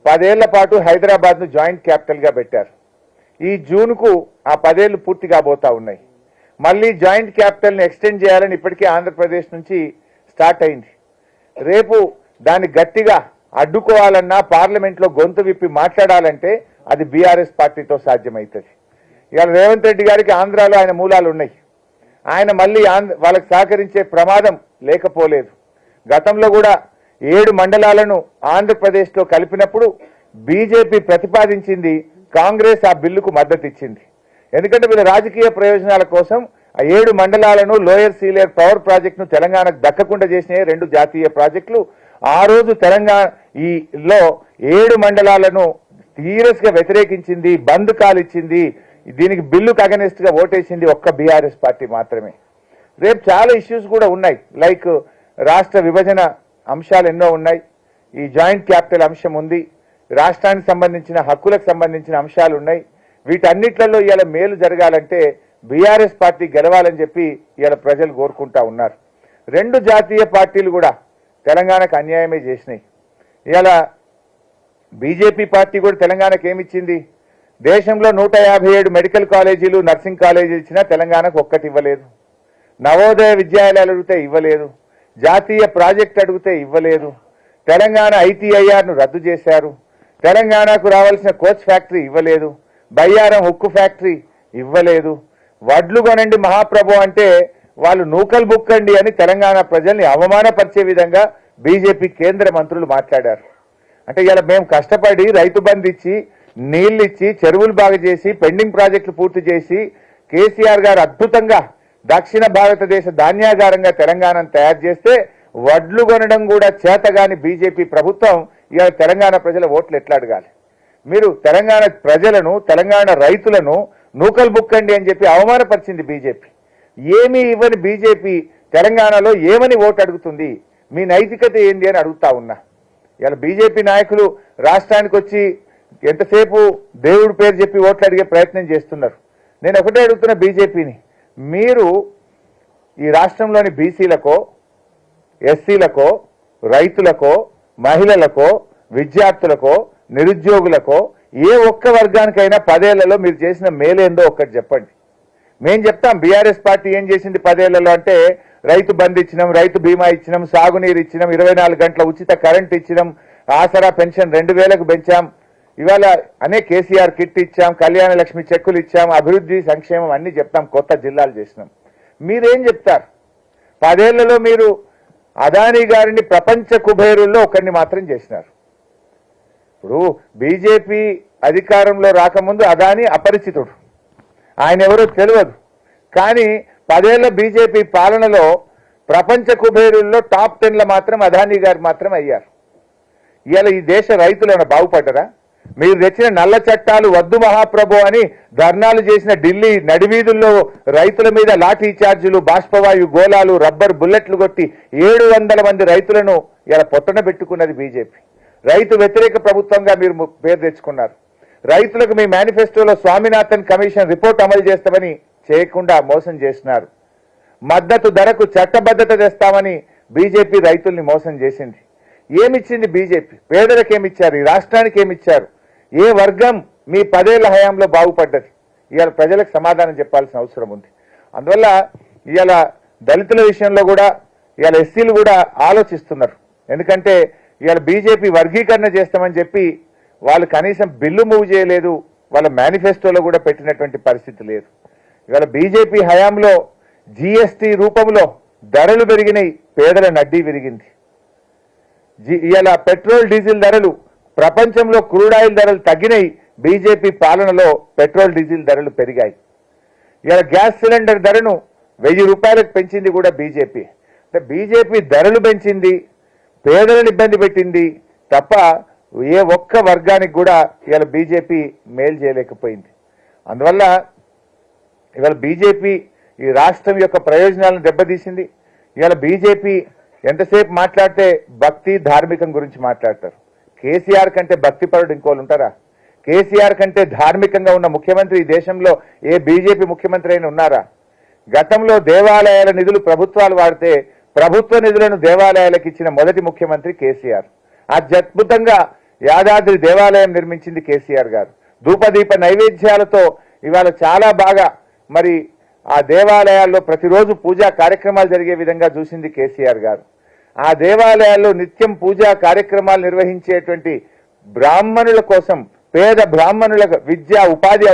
10 ఏళ్ల పాటు హైదరాబాద్ ను జాయింట్ క్యాపిటల్ గా పెట్టారు. ఈ జూన్ కు ఆ 10 ఏళ్లు పూర్తి కాబోతా ఉన్నాయి. మళ్ళీ జాయింట్ క్యాపిటల్ ని ఎక్స్టెండ్ చేయాలని ఇప్పటికే ఆంధ్రప్రదేశ్ నుంచి స్టార్ట్ అయింది. రేపు దాన్ని గట్టిగా అడ్డుకోవాలన్నా పార్లమెంట్ లో గొంతు విప్పి మాట్లాడాలంటే అది బీఆర్ఎస్ పార్టీతో సాధ్యమవుతుంది. ఇవాళ రేవంత్ రెడ్డి గారికి ఆంధ్రాలో ఆయన మూలాలు ఉన్నాయి. ఆయన మళ్ళీ వాళ్ళకి సహకరించే ప్రమాదం లేకపోలేదు. గతంలో కూడా 7 మండలాలను ఆంధ్రప్రదేశ్ లో కలిపినప్పుడు బీజేపీ ప్రతిపాదించింది, కాంగ్రెస్ ఆ బిల్లుకు మద్దతు ఇచ్చింది. ఎందుకంటే వీళ్ళ రాజకీయ ప్రయోజనాల కోసం ఆ 7 మండలాలను లోయర్ సీలేర్ పవర్ ప్రాజెక్ట్ ను తెలంగాణకు దక్కకుండా చేసిన 2 జాతీయ ప్రాజెక్టులు. ఆ రోజు తెలంగాణలో 7 మండలాలను సీరియస్ గా వ్యతిరేకించింది, బంద్ కాల్ ఇచ్చింది, దీనికి బిల్లుకు అగెనిస్ట్ గా ఓటేసింది ఒక్క బీఆర్ఎస్ పార్టీ మాత్రమే. రేపు చాలా ఇష్యూస్ కూడా ఉన్నాయి. లైక్ రాష్ట్ర విభజన అంశాలు ఎన్నో ఉన్నాయి. ఈ జాయింట్ క్యాపిటల్ అంశం ఉంది, రాష్ట్రానికి సంబంధించిన హక్కులకు సంబంధించిన అంశాలు ఉన్నాయి. వీటన్నిట్లలో ఇవాళ మేలు జరగాలంటే బీఆర్ఎస్ పార్టీ గెలవాలని చెప్పి ఇవాళ ప్రజలు కోరుకుంటా ఉన్నారు. రెండు జాతీయ పార్టీలు కూడా తెలంగాణకు అన్యాయమే చేసినాయి. ఇవాళ బీజేపీ పార్టీ కూడా తెలంగాణకు ఏమిచ్చింది? దేశంలో 157 మెడికల్ కాలేజీలు, నర్సింగ్ కాలేజీలు ఇచ్చినా తెలంగాణకు ఒక్కటి ఇవ్వలేదు. నవోదయ విద్యాలయాలు అడిగితే ఇవ్వలేదు. జాతీయ ప్రాజెక్ట్ అడిగితే ఇవ్వలేదు. తెలంగాణ ఐటీఐఆర్ను రద్దు చేశారు. తెలంగాణకు రావాల్సిన కోచ్ ఫ్యాక్టరీ ఇవ్వలేదు. బయ్యారం ఉక్కు ఫ్యాక్టరీ ఇవ్వలేదు. వడ్లు కొనండి మహాప్రభు అంటే వాళ్ళు నూకలు బుక్కండి అని తెలంగాణ ప్రజల్ని అవమానపరిచే విధంగా బీజేపీ కేంద్ర మంత్రులు మాట్లాడారు. అంటే ఇలా మేము కష్టపడి రైతు బంధు ఇచ్చి, నీళ్లు ఇచ్చి, చెరువులు బాగు చేసి, పెండింగ్ ప్రాజెక్టులు పూర్తి చేసి, కేసీఆర్ గారు అద్భుతంగా దక్షిణ భారతదేశ ధాన్యాగారంగా తెలంగాణను తయారు చేస్తే వడ్లు కొనడం కూడా చేతగాని బీజేపీ ప్రభుత్వం ఇవాళ తెలంగాణ ప్రజల ఓట్లు ఎట్లా అడగాలి? మీరు తెలంగాణ ప్రజలను, తెలంగాణ రైతులను నూకలు బుక్కండి అని చెప్పి అవమానపరిచింది బీజేపీ. ఏమీ ఇవ్వని బీజేపీ తెలంగాణలో ఏమని ఓటు అడుగుతుంది? మీ నైతికత ఏంది అని అడుగుతా ఉన్నా. ఇలా బీజేపీ నాయకులు రాష్ట్రానికి వచ్చి ఎంతసేపు దేవుడి పేరు చెప్పి ఓట్లు అడిగే ప్రయత్నం చేస్తున్నారు. నేను ఒకటే అడుగుతున్నా బీజేపీని, మీరు ఈ రాష్ట్రంలోని బీసీలకో, ఎస్సీలకో, రైతులకో, మహిళలకో, విద్యార్థులకో, నిరుద్యోగులకో ఏ ఒక్క వర్గానికైనా 10 ఏళ్లలో మీరు చేసిన మేలేందో ఒక్కటి చెప్పండి. మేం చెప్తాం బీఆర్ఎస్ పార్టీ ఏం చేసింది 10 ఏళ్లలో అంటే రైతు బంద్ ఇచ్చినాం, రైతు బీమా ఇచ్చినాం, సాగునీరు ఇచ్చినాం, 24 గంటల ఉచిత కరెంట్ ఇచ్చినాం, ఆసరా పెన్షన్ 2000కు పెంచాం, ఇవాళ అనేక కేసీఆర్ కిట్ ఇచ్చాం, కళ్యాణ లక్ష్మి చెక్కులు ఇచ్చాం, అభివృద్ధి సంక్షేమం అన్ని చెప్తాం, కొత్త జిల్లాలు చేసినాం. మీరేం చెప్తారు? 10 ఏళ్లలో మీరు అదానీ గారిని ప్రపంచ కుబేరుల్లో ఒకరిని మాత్రం చేసినారు. ఇప్పుడు బీజేపీ అధికారంలో రాకముందు అదానీ అపరిచితుడు, ఆయన ఎవరో తెలియదు. కానీ 10 ఏళ్ల బీజేపీ పాలనలో ప్రపంచ కుబేరుల్లో టాప్ 10లో మాత్రం అదానీ గారు మాత్రం అయ్యారు. ఇవాళ ఈ దేశ రైతులను బాగుపడ్డరా? మీరు తెచ్చిన నల్ల చట్టాలు వద్దు మహాప్రభు అని ధర్నాలు చేసిన ఢిల్లీ నడివీధుల్లో రైతుల మీద లాఠీ చార్జీలు, బాష్పవాయు గోళాలు, రబ్బర్ బుల్లెట్లు కొట్టి 700 మంది రైతులను ఇలా పొట్టన పెట్టుకున్నది బీజేపీ. రైతు వ్యతిరేక ప్రభుత్వంగా మీరు పేరు తెచ్చుకున్నారు. రైతులకు మీ మేనిఫెస్టోలో స్వామినాథన్ కమిషన్ రిపోర్ట్ అమలు చేస్తామని చేయకుండా మోసం చేసినారు. మద్దతు ధరకు చట్టబద్ధత తెస్తామని బీజేపీ రైతుల్ని మోసం చేసింది. ఏమిచ్చింది బీజేపీ? పేదలకు ఏమిచ్చారు? ఈ రాష్ట్రానికి ఏమిచ్చారు? ఏ వర్గం మీ 10 ఏళ్ల హయాంలో బాగుపడ్డది? ఇవాళ ప్రజలకు సమాధానం చెప్పాల్సిన అవసరం ఉంది. అందువల్ల ఇవాళ దళితుల విషయంలో కూడా ఇవాళ ఎస్సీలు కూడా ఆలోచిస్తున్నారు. ఎందుకంటే ఇవాళ బీజేపీ వర్గీకరణ చేస్తామని చెప్పి వాళ్ళు కనీసం బిల్లు మూవ్ చేయలేదు, వాళ్ళ మేనిఫెస్టోలో కూడా పెట్టినటువంటి పరిస్థితి లేదు. ఇవాళ బీజేపీ హయాంలో జీఎస్టీ రూపంలో ధరలు పెరిగినాయి, పేదల నడ్డీ విరిగింది. ఇవాళ పెట్రోల్ డీజిల్ ధరలు, ప్రపంచంలో క్రూడ్ ఆయిల్ ధరలు తగ్గినాయి, బీజేపీ పాలనలో పెట్రోల్ డీజిల్ ధరలు పెరిగాయి. ఇవాళ గ్యాస్ సిలిండర్ ధరను 1000 రూపాయలకు పెంచింది కూడా బీజేపీ. అంటే బీజేపీ ధరలు పెంచింది, పేదలను ఇబ్బంది పెట్టింది తప్ప ఏ ఒక్క వర్గానికి కూడా ఇవాళ బీజేపీ మేలు చేయలేకపోయింది. అందువల్ల ఇవాళ బీజేపీ ఈ రాష్ట్రం యొక్క ప్రయోజనాలను దెబ్బతీసింది. ఇవాళ బీజేపీ ఎంతసేపు మాట్లాడితే భక్తి ధార్మికం గురించి మాట్లాడతారు. కేసీఆర్ కంటే భక్తిపరుడు ఇంకోళ్ళు ఉంటారా? కేసీఆర్ కంటే ధార్మికంగా ఉన్న ముఖ్యమంత్రి ఈ దేశంలో ఏ బీజేపీ ముఖ్యమంత్రి అయినా ఉన్నారా? గతంలో దేవాలయాల నిధులు ప్రభుత్వాలు వాడితే ప్రభుత్వ నిధులను దేవాలయాలకు ఇచ్చిన మొదటి ముఖ్యమంత్రి కేసీఆర్. అద్భుతంగా యాదాద్రి దేవాలయం నిర్మించింది కేసీఆర్ గారు. ధూపదీప నైవేద్యాలతో ఇవాళ చాలా బాగా మరి ఆ దేవాలయాల్లో ప్రతిరోజు పూజా కార్యక్రమాలు జరిగే విధంగా చూసింది కేసీఆర్ గారు. ఆ దేవాలయాల్లో నిత్యం పూజా కార్యక్రమాలు నిర్వహించేటువంటి బ్రాహ్మణుల కోసం, పేద బ్రాహ్మణుల విద్యా ఉపాధి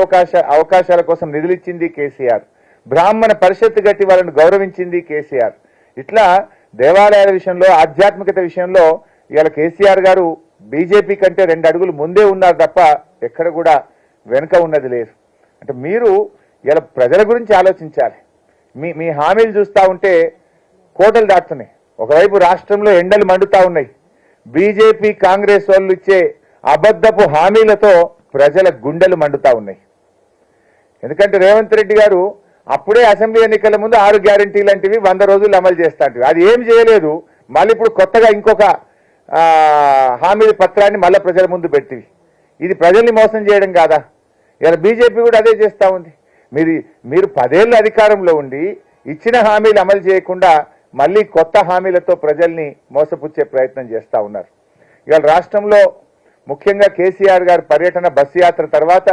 అవకాశాల కోసం నిధులిచ్చింది కేసీఆర్. బ్రాహ్మణ పరిషత్తు గట్టి వాళ్ళని గౌరవించింది కేసీఆర్. ఇట్లా దేవాలయాల విషయంలో, ఆధ్యాత్మికత విషయంలో ఇవాళ కేసీఆర్ గారు బీజేపీ కంటే 2 అడుగులు ముందే ఉన్నారు తప్ప ఎక్కడ కూడా వెనుక ఉన్నది లేదు. అంటే మీరు ఇలా ప్రజల గురించి ఆలోచించాలి. మీ హామీలు చూస్తూ ఉంటే కోటలు దాటుతున్నాయి. ఒకవైపు రాష్ట్రంలో ఎండలు మండుతా ఉన్నాయి. బీజేపీ కాంగ్రెస్ వాళ్ళు ఇచ్చే అబద్ధపు హామీలతో ప్రజల గుండెలు మండుతా ఉన్నాయి. ఎందుకంటే రేవంత్ రెడ్డి గారు అప్పుడే అసెంబ్లీ ఎన్నికల ముందు 6 గ్యారెంటీలు లాంటివి 100 రోజులు అమలు చేస్తాంటివి. అది ఏం చేయలేదు. మళ్ళీ ఇప్పుడు కొత్తగా ఇంకొక హామీ పత్రాన్ని మళ్ళీ ప్రజల ముందు పెట్టివి. ఇది ప్రజల్ని మోసం చేయడం కాదా? ఇలా బీజేపీ కూడా అదే చేస్తూ ఉంది. మీరు మీరు 10 ఏళ్ళు అధికారంలో ఉండి ఇచ్చిన హామీలు అమలు చేయకుండా మళ్ళీ కొత్త హామీలతో ప్రజల్ని మోసపుచ్చే ప్రయత్నం చేస్తూ ఉన్నారు. ఇవాళ రాష్ట్రంలో ముఖ్యంగా కేసీఆర్ గారి పర్యటన బస్సు యాత్ర తర్వాత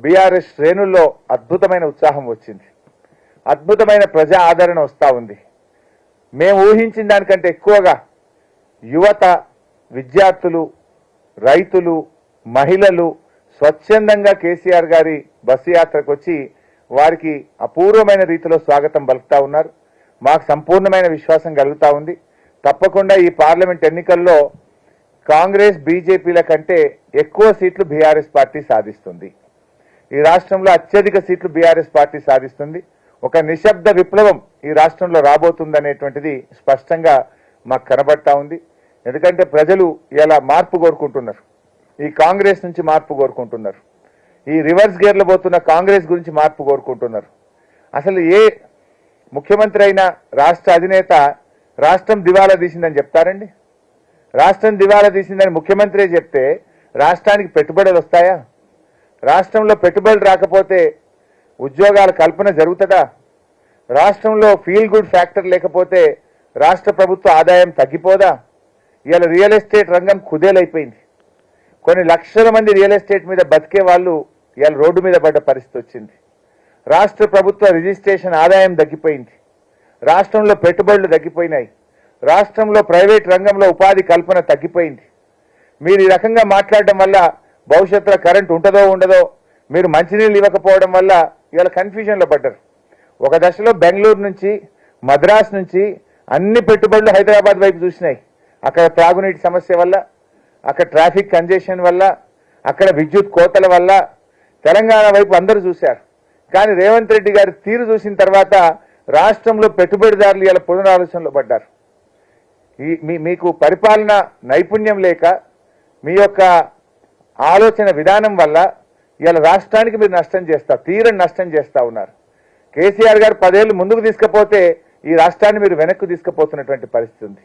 బీఆర్ఎస్ శ్రేణుల్లో అద్భుతమైన ఉత్సాహం వచ్చింది, అద్భుతమైన ప్రజా ఆదరణ వస్తూ ఉంది. మేము ఊహించిన దానికంటే ఎక్కువగా యువత, విద్యార్థులు, రైతులు, మహిళలు స్వచ్ఛందంగా కేసీఆర్ గారి బస్సు యాత్రకు వచ్చి వారికి అపూర్వమైన రీతిలో స్వాగతం పలుకుతా ఉన్నారు. మాకు సంపూర్ణమైన విశ్వాసం కలుగుతా ఉంది. తప్పకుండా ఈ పార్లమెంట్ ఎన్నికల్లో కాంగ్రెస్ బీజేపీల కంటే ఎక్కువ సీట్లు బీఆర్ఎస్ పార్టీ సాధిస్తుంది. ఈ రాష్ట్రంలో అత్యధిక సీట్లు బీఆర్ఎస్ పార్టీ సాధిస్తుంది. ఒక నిశ్శబ్ద విప్లవం ఈ రాష్ట్రంలో రాబోతుందనేటువంటిది స్పష్టంగా మాకు కనబడతా ఉంది. ఎందుకంటే ప్రజలు ఇలా మార్పు కోరుకుంటున్నారు, ఈ కాంగ్రెస్ నుంచి మార్పు కోరుకుంటున్నారు, ఈ రివర్స్ గేర్లో పోతున్న కాంగ్రెస్ గురించి మార్పు కోరుకుంటున్నారు. అసలు ఏ ముఖ్యమంత్రి అయినా రాష్ట్ర అధినేత రాష్ట్రం దివాలా తీసిందని చెప్తారండి? రాష్ట్రం దివాలా తీసిందని ముఖ్యమంత్రి చెప్తే రాష్ట్రానికి పెట్టుబడులు వస్తాయా? రాష్ట్రంలో పెట్టుబడులు రాకపోతే ఉద్యోగాల కల్పన జరుగుతుందా? రాష్ట్రంలో ఫీల్ గుడ్ ఫ్యాక్టర్ లేకపోతే రాష్ట్ర ప్రభుత్వ ఆదాయం తగ్గిపోదా? ఇవాళ రియల్ ఎస్టేట్ రంగం కుదేలైపోయింది. కొన్ని లక్షల మంది రియల్ ఎస్టేట్ మీద బతికే వాళ్ళు ఇవాళ రోడ్డు మీద పడ్డ పరిస్థితి వచ్చింది. రాష్ట్ర ప్రభుత్వ రిజిస్ట్రేషన్ ఆదాయం తగ్గిపోయింది. రాష్ట్రంలో పెట్టుబడులు తగ్గిపోయినాయి. రాష్ట్రంలో ప్రైవేట్ రంగంలో ఉపాధి కల్పన తగ్గిపోయింది. మీరు ఈ రకంగా మాట్లాడడం వల్ల భవిష్యత్తులో కరెంట్ ఉంటుందో ఉండదో, మీరు మంచినీళ్ళు ఇవ్వకపోవడం వల్ల ఇవాళ కన్ఫ్యూజన్లో పడ్డారు. ఒక దశలో బెంగళూరు నుంచి, మద్రాస్ నుంచి అన్ని పెట్టుబడులు హైదరాబాద్ వైపు చూసినాయి. అక్కడ త్రాగునీటి సమస్య వల్ల, అక్కడ ట్రాఫిక్ కంజెషన్ వల్ల, అక్కడ విద్యుత్ కోతల వల్ల తెలంగాణ వైపు అందరూ చూశారు. కానీ రేవంత్ రెడ్డి గారి తీరు చూసిన తర్వాత రాష్ట్రంలో పెట్టుబడిదారులు ఇలా పునరాలోచనలో పడ్డారు. మీకు పరిపాలన నైపుణ్యం లేక, మీ యొక్క ఆలోచన విధానం వల్ల ఇలా రాష్ట్రానికి మీరు నష్టం చేస్తారు, తీరని నష్టం చేస్తూ ఉన్నారు. కేసీఆర్ గారు 10 ఏళ్ళు ముందుకు తీసుకపోతే ఈ రాష్ట్రాన్ని మీరు వెనక్కు తీసుకుపోతున్నటువంటి పరిస్థితి ఉంది.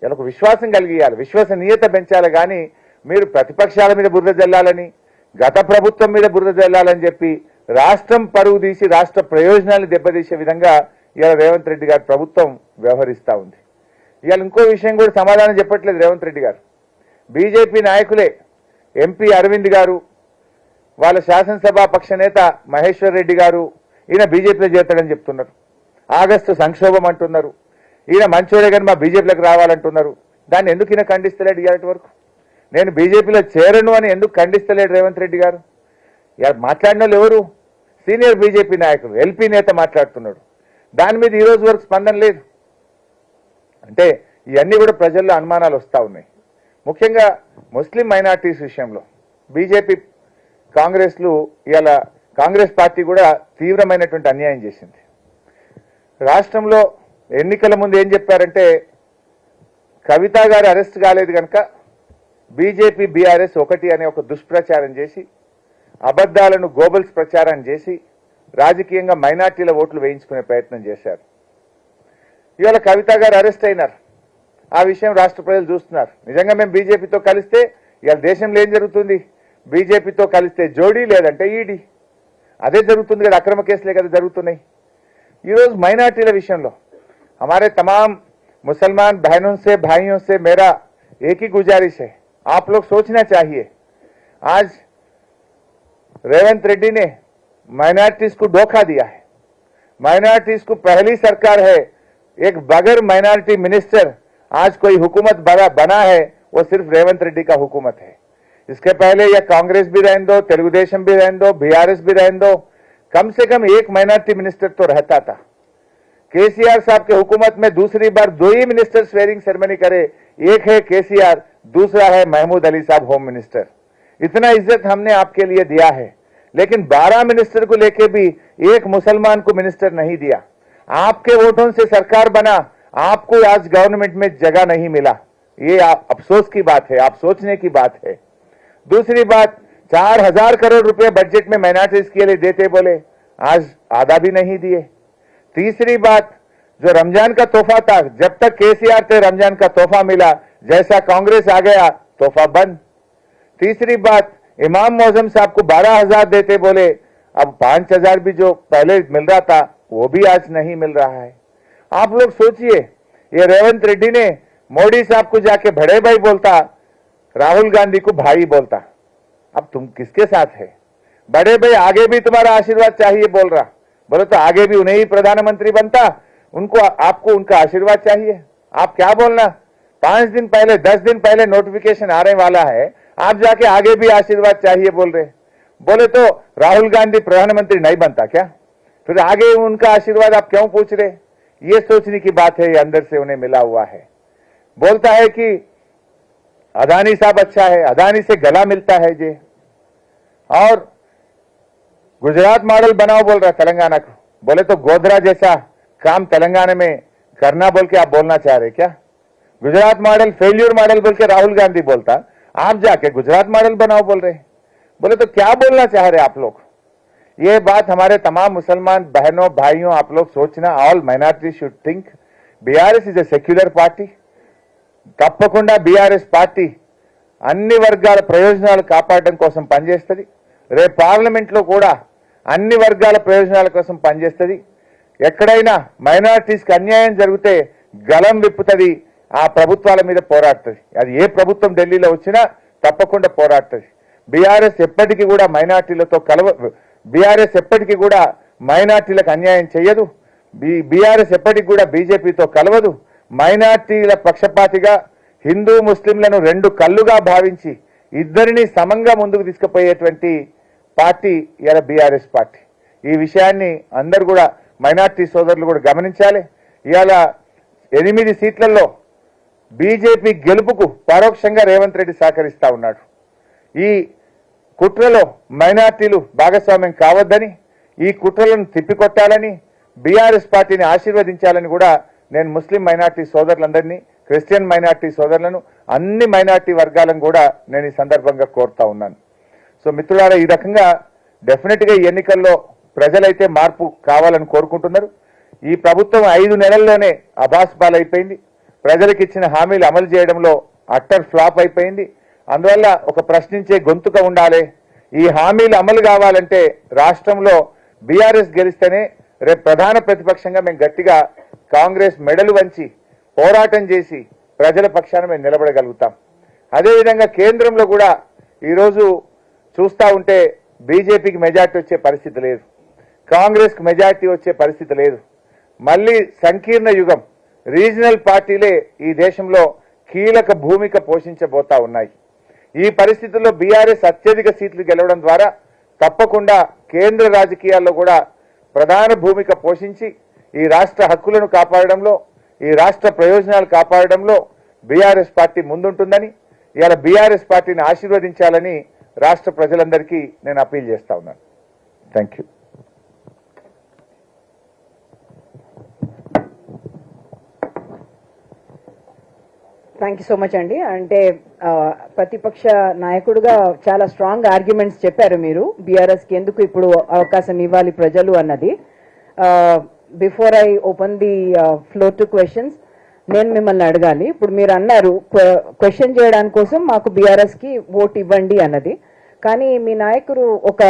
ఇలా ఒక విశ్వాసం కలిగియాలి, విశ్వసనీయత పెంచాలి. కానీ మీరు ప్రతిపక్షాల మీద బురద జల్లాలని, గత ప్రభుత్వం మీద బురద జల్లాలని చెప్పి రాష్ట్రం పరువు తీసి రాష్ట్ర ప్రయోజనాలను దెబ్బతీసే విధంగా ఇవాళ రేవంత్ రెడ్డి గారి ప్రభుత్వం వ్యవహరిస్తూ ఉంది. ఇవాళ ఇంకో విషయం కూడా సమాధానం చెప్పట్లేదు రేవంత్ రెడ్డి గారు. బీజేపీ నాయకులే ఎంపీ అరవింద్ గారు, వాళ్ళ శాసనసభా పక్ష నేత మహేశ్వర్ రెడ్డి గారు ఈయన బీజేపీలో చేరతాడని చెప్తున్నారు. ఆగస్టు సంక్షోభం అంటున్నారు. ఈయన మంచోడే కానీ మా బీజేపీలోకి రావాలంటున్నారు. దాన్ని ఎందుకు ఈయన ఖండిస్తలేడు? ఇవాటి వరకు నేను బీజేపీలో చేరను అని ఎందుకు ఖండిస్తలేడు రేవంత్ రెడ్డి గారు? మాట్లాడిన వాళ్ళు ఎవరు? సీనియర్ బీజేపీ నాయకులు, ఎల్పీ నేత మాట్లాడుతున్నాడు. దాని మీద ఈ రోజు వరకు స్పందన లేదు. అంటే ఇవన్నీ కూడా ప్రజల్లో అనుమానాలు వస్తూ ఉన్నాయి. ముఖ్యంగా ముస్లిం మైనార్టీస్ విషయంలో బీజేపీ కాంగ్రెస్లు ఇవాళ కాంగ్రెస్ పార్టీ కూడా తీవ్రమైనటువంటి అన్యాయం చేసింది. రాష్ట్రంలో ఎన్నికల ముందు ఏం చెప్పారంటే, కవిత గారు అరెస్ట్ కాలేదు కనుక బీజేపీ బీఆర్ఎస్ ఒకటి అనే ఒక దుష్ప్రచారం చేసి, అబద్ధాలను గోబల్స్ ప్రచారం చేసి రాజకీయంగా మైనార్టీల ఓట్లు వేయించుకునే ప్రయత్నం చేశారు. ఇవాళ కవిత గారు అరెస్ట్ అయినారు. ఆ విషయం రాష్ట్ర ప్రజలు చూస్తున్నారు. నిజంగా మేము బీజేపీతో కలిస్తే ఇవాళ దేశంలో ఏం జరుగుతుంది? బీజేపీతో కలిస్తే జోడీ, లేదంటే ఈడీ. అదే జరుగుతుంది కదా, అక్రమ కేసులే కదా జరుగుతున్నాయి. ఈరోజు మైనార్టీల విషయంలో हमारे तमाम मुसलमान बहनों से भाइयों से मेरा एक ही गुजारिश है, आप लोग सोचना चाहिए। आज रेवंत रेड्डी ने माइनॉरिटीज को धोखा दिया है। माइनॉरिटीज को पहली सरकार है, एक बगैर माइनॉरिटी मिनिस्टर आज कोई हुकूमत बना है, वो सिर्फ रेवंत रेड्डी का हुकूमत है। इसके पहले या कांग्रेस भी रहने दो, तेलुगुदेशम भी रहने दो, बीआरएस भी रहने दो, कम से कम एक माइनॉरिटी मिनिस्टर तो रहता था। केसीआर साहब के हुकूमत में दूसरी बार 2 ही मिनिस्टर स्वेरिंग सेरेमनी करे, एक है केसीआर, दूसरा है महमूद अली साहब होम मिनिस्टर। इतना इज्जत हमने आपके लिए दिया है, लेकिन 12 मिनिस्टर को लेके भी एक मुसलमान को मिनिस्टर नहीं दिया। आपके वोटों से सरकार बना, आपको आज गवर्नमेंट में जगह नहीं मिला। ये अफसोस की बात है, आप सोचने की बात है। दूसरी बात, 4000 करोड़ रुपए बजट में माइनॉरिटीज के लिए देते बोले, आज आधा भी नहीं दिए। तीसरी बात, जो रमजान का तोहफा था, जब तक केसीआर थे रमजान का तोहफा मिला, जैसा कांग्रेस आ गया तोहफा बंद। तीसरी बात, इमाम मौजम साहब को 12,000 देते बोले, अब 5,000 भी जो पहले मिल रहा था वो भी आज नहीं मिल रहा है। आप लोग सोचिए, ये रेवंत रेड्डी ने मोदी साहब को जाके बड़े भाई बोलता, राहुल गांधी को भाई बोलता। अब तुम किसके साथ है? बड़े भाई आगे भी तुम्हारा आशीर्वाद चाहिए बोल रहा, बोले तो आगे भी उन्हें ही प्रधानमंत्री बनता, उनको आपको उनका आशीर्वाद चाहिए। आप क्या बोलना, 5 दिन पहले 10 दिन पहले नोटिफिकेशन आने वाला है, आप जाके आगे भी आशीर्वाद चाहिए बोल रहे। बोले तो राहुल गांधी प्रधानमंत्री नहीं बनता क्या? फिर आगे उनका आशीर्वाद आप क्यों पूछ रहे? ये सोचने की बात है, ये अंदर से उन्हें मिला हुआ है। बोलता है कि अदानी साहब अच्छा है, अदानी से गला मिलता है जे, और गुजरात मॉडल बनाओ बोल रहा है तेलंगाना को। बोले तो गोधरा जैसा काम तेलंगाना में करना बोल के आप बोलना चाह रहे क्या? गुजरात मॉडल फेल्यूर मॉडल बोल के राहुल गांधी बोलता, आप जाके गुजरात मॉडल बनाओ बोल रहे। बोले तो क्या बोलना चाह रहे आप लोग? ये बात हमारे तमाम मुसलमान बहनों भाइयों आप लोग सोचना, all minority should think BRS is a secular party. తప్పకుండా బీఆర్ఎస్ పార్టీ అన్ని వర్గాల ప్రయోజనాలు కాపాడడం కోసం పనిచేస్తుంది। రేపు పార్లమెంట్లో కూడా అన్ని వర్గాల ప్రయోజనాల కోసం పనిచేస్తుంది। ఎక్కడైనా మైనారిటీస్కి అన్యాయం జరిగితే గలం విప్పుతుంది, ఆ ప్రభుత్వాల మీద పోరాడుతుంది। అది ఏ ప్రభుత్వం ఢిల్లీలో వచ్చినా తప్పకుండా పోరాడుతుంది। బీఆర్ఎస్ ఎప్పటికీ కూడా మైనారిటీలతో బీఆర్ఎస్ ఎప్పటికీ కూడా మైనారిటీలకు అన్యాయం చేయదు। బీఆర్ఎస్ ఎప్పటికీ కూడా బీజేపీతో కలవదు। మైనార్టీల పక్షపాతిగా హిందూ ముస్లింలను రెండు కళ్ళుగా భావించి ఇద్దరిని సమంగా ముందుకు తీసుకుపోయేటువంటి పార్టీ ఇలా బీఆర్ఎస్ పార్టీ। ఈ విషయాన్ని అందరూ కూడా మైనార్టీ సోదరులు కూడా గమనించాలి। ఇవాళ 8 సీట్లలో బీజేపీ గెలుపుకు పరోక్షంగా రేవంత్ రెడ్డి సహకరిస్తా ఉన్నాడు। ఈ కుట్రలో మైనార్టీలు భాగస్వామ్యం కావద్దని, ఈ కుట్రలను తిప్పికొట్టాలని, బీఆర్ఎస్ పార్టీని ఆశీర్వదించాలని కూడా నేను ముస్లిం మైనార్టీ సోదరులందరినీ, క్రిస్టియన్ మైనార్టీ సోదరులను, అన్ని మైనార్టీ వర్గాలను కూడా నేను ఈ సందర్భంగా కోరుతా ఉన్నాను। సో మిత్రులారా, ఈ రకంగా డెఫినెట్గా ఈ ఎన్నికల్లో ప్రజలైతే మార్పు కావాలని కోరుకుంటున్నారు। ఈ ప్రభుత్వం 5 నెలల్లోనే అబాస్పాలైపోయింది, ప్రజలకు ఇచ్చిన హామీలు అమలు చేయడంలో అట్టర్ ఫ్లాప్ అయిపోయింది। అందువల్ల ఒక ప్రశ్నించే గొంతుక ఉండాలి। ఈ హామీలు అమలు కావాలంటే రాష్ట్రంలో బీఆర్ఎస్ గెలిస్తేనే రేపు ప్రధాన ప్రతిపక్షంగా మేము గట్టిగా కాంగ్రెస్ మెడలు వంచి పోరాటం చేసి ప్రజల పక్షాన మేము నిలబడగలుగుతాం। అదేవిధంగా కేంద్రంలో కూడా ఈరోజు చూస్తూ ఉంటే బీజేపీకి మెజార్టీ వచ్చే పరిస్థితి లేదు, కాంగ్రెస్కి మెజార్టీ వచ్చే పరిస్థితి లేదు। మళ్ళీ సంకీర్ణ యుగం, రీజనల్ పార్టీలే ఈ దేశంలో కీలక భూమిక పోషించబోతా ఉన్నాయి। ఈ పరిస్థితుల్లో బీఆర్ఎస్ అత్యధిక సీట్లు గెలవడం ద్వారా తప్పకుండా కేంద్ర రాజకీయాల్లో కూడా ప్రధాన భూమిక పోషించి ఈ రాష్ట్ర హక్కులను కాపాడడంలో, ఈ రాష్ట్ర ప్రయోజనాలు కాపాడడంలో బీఆర్ఎస్ పార్టీ ముందుంటుందని, ఇవాళ బీఆర్ఎస్ పార్టీని ఆశీర్వదించాలని రాష్ట్ర ప్రజలందరికీ నేను అపీల్ చేస్తా ఉన్నాను। Thank you. Thank you so much అండి. అంటే ప్రతిపక్ష నాయకుడుగా చాలా స్ట్రాంగ్ ఆర్గ్యుమెంట్స్ చెప్పారు మీరు, బీఆర్ఎస్కి ఎందుకు ఇప్పుడు అవకాశం ఇవ్వాలి ప్రజలు అన్నది. Before I open the floor to questions, నేను మిమ్మల్ని అడగాలి. ఇప్పుడు మీరు అన్నారు క్వశ్చన్ చేయడానికి కోసం మాకు బీఆర్ఎస్కి ఓట్ ఇవ్వండి అన్నది, కానీ మీ నాయకుడు ఒక